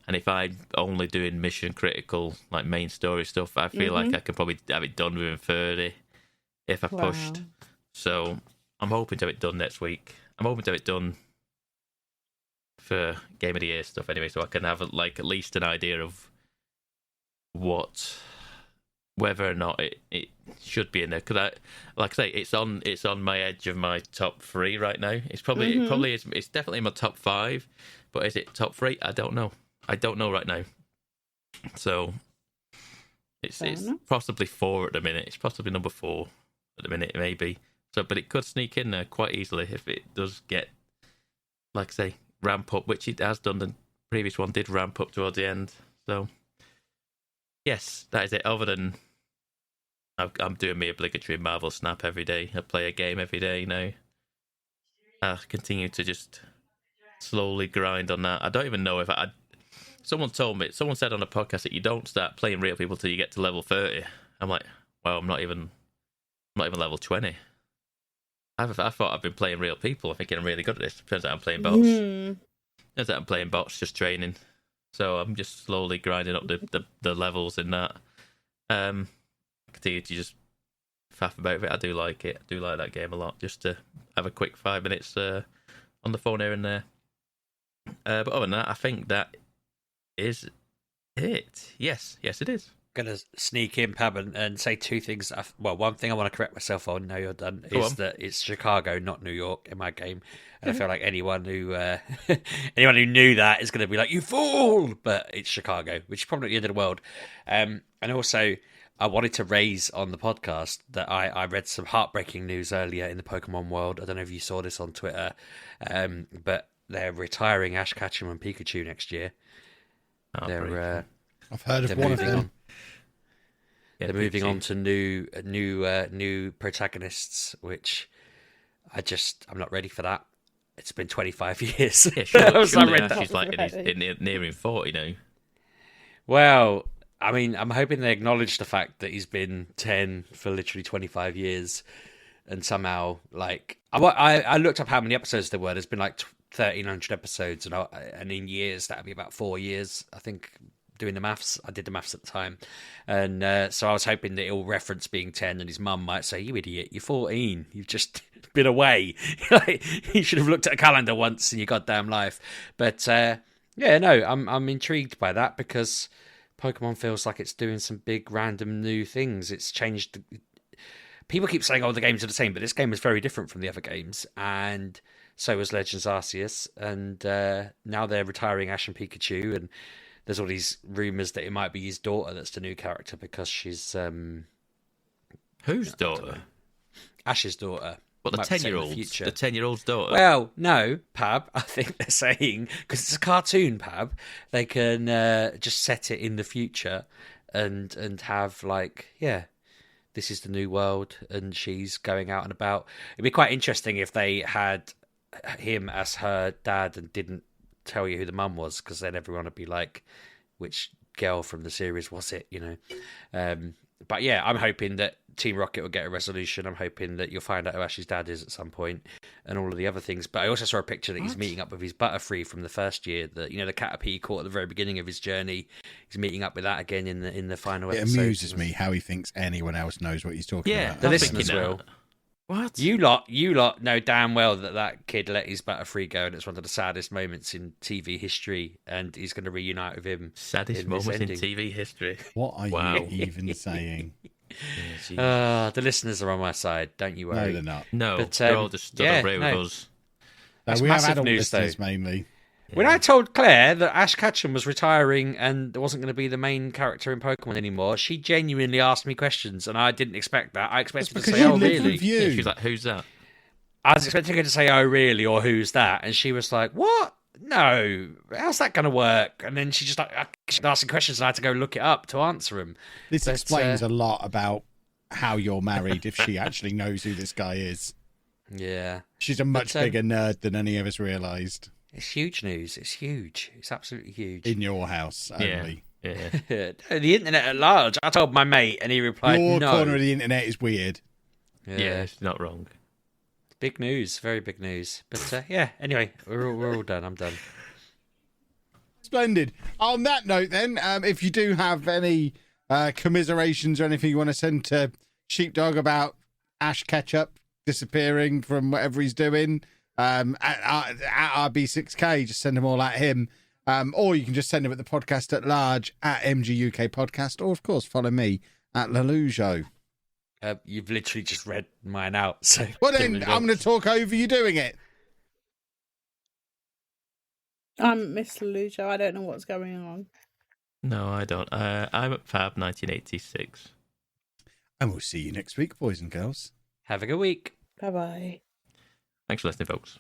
And if I'm only doing mission critical, main story stuff, I feel like I can probably have it done within 30 if I pushed. So I'm hoping to have it done next week. I'm hoping to have it done for Game of the Year stuff anyway, so I can have at least an idea of whether or not it should be in there. Because like I say, it's on my edge of my top 3 right now. It's probably it's definitely in my top 5, but is it top 3? I don't know. I don't know right now. So it's possibly 4 at the minute. It's possibly number 4 at the minute, maybe. So, but it could sneak in there quite easily if it does get, like I say, ramp up, which it has done. The previous one did ramp up towards the end. So, yes, that is it. Other than I'm doing my obligatory Marvel Snap every day. I play a game every day now. I continue to just slowly grind on that. I don't even know if someone said on a podcast that you don't start playing real people till you get to level 30. I'm like, well, I'm not even level 20. I thought I've been playing real people. I'm thinking I'm really good at this. Turns out I'm playing bots. Turns out I'm playing bots, just training. So I'm just slowly grinding up the levels in that. Continue to just faff about it. I do like it. I do like that game a lot. Just to have a quick 5 minutes on the phone here and there. But other than that, I think that is it. Yes, it is. Gonna sneak in, Pab, and say 2 things. One thing I want to correct myself on. Now you're done. Is that it's Chicago, not New York, in my game. And I feel like anyone who knew that is going to be like, you fool! But it's Chicago, which is probably the end of the world. And also, I wanted to raise on the podcast that I read some heartbreaking news earlier in the Pokemon world. I don't know if you saw this on Twitter, but they're retiring Ash Ketchum and Pikachu next year. They're I've heard of they're one of moving them. on. Yeah, They're moving Pikachu. on to new protagonists, which I'm not ready for that. It's been 25 years. Yeah, So I surely read Ash that. is like nearing 40 now. Well, I mean, I'm hoping they acknowledge the fact that he's been 10 for literally 25 years, and somehow, like, I looked up how many episodes there were. There's been like 1,300 episodes, and in years that'd be about 4 years, I think. Doing the maths, I did the maths at the time, and so I was hoping that it'll reference being 10, and his mum might say, "You idiot, you're 14. You've just been away. You should have looked at a calendar once in your goddamn life." But yeah, no, I'm intrigued by that because Pokemon feels like it's doing some big random new things. It's changed. People keep saying, "Oh, the games are the same," but this game is very different from the other games, and so was Legends Arceus, and now they're retiring Ash and Pikachu, and there's all these rumours that it might be his daughter that's the new character because she's Whose daughter? Ash's daughter. What, the Might be set in 10-year-old's? future. The 10-year-old's daughter? Well, no, Pab. I think they're saying because it's a cartoon, Pab. They can just set it in the future and have like, yeah, this is the new world, and she's going out and about. It'd be quite interesting if they had him as her dad and didn't tell you who the mum was, because then everyone would be like, which girl from the series was it, but yeah, I'm hoping that Team Rocket will get a resolution. I'm hoping that you'll find out who Ash's dad is at some point and all of the other things. But I also saw a picture that he's meeting up with his Butterfree from the first year, that the Caterpie he caught at the very beginning of his journey. He's meeting up with that again in the final It episode. amuses me how he thinks anyone else knows what he's talking Yeah, about. The I'm listeners thinking will. that. What? You lot know damn well that kid let his Butterfree go, and it's one of the saddest moments in TV history, and he's going to reunite with him. Saddest in this moment in ending. TV history. What are Wow. you even saying? Yeah, The listeners are on my side, don't you No, worry. they're not. no, but, they're all just stood yeah, over no. with us. That's we have massive adult news, though. listeners mainly. When I told Claire that Ash Ketchum was retiring and wasn't going to be the main character in Pokemon anymore, she genuinely asked me questions, and I didn't expect that. I expected her to because say, you "Oh, live really?" with you. Yeah, she was like, "Who's that?" I was expecting her to say, "Oh, really?" or "Who's that?" And she was like, "What? No, how's that going to work?" And then she just she started asking questions, and I had to go look it up to answer them. This But, explains a lot about how you're married if she actually knows who this guy is. Yeah, She's a much But, bigger nerd than any of us realised. it's huge news. It's huge. It's absolutely huge. In your house only. Yeah. The internet at large. I told my mate, and he replied, Your "No." corner of the internet is weird. Yeah, she's not wrong. Big news, very big news. But yeah, anyway, we're all done. I'm done. Splendid. On that note, then, if you do have any commiserations or anything you want to send to Sheepdog about Ash Ketchup disappearing from whatever he's doing, at RB6K, just send them all at him. Or you can just send them at the podcast at large at MGUK Podcast, or of course follow me at Lelujo. You've literally just read mine out. So Well, then I'm going to talk over you doing it. I'm Miss Lujo. I don't know what's going on. No, I don't. I'm at Fab 1986. And we'll see you next week, boys and girls. Have a good week. Bye bye. Thanks for listening, folks.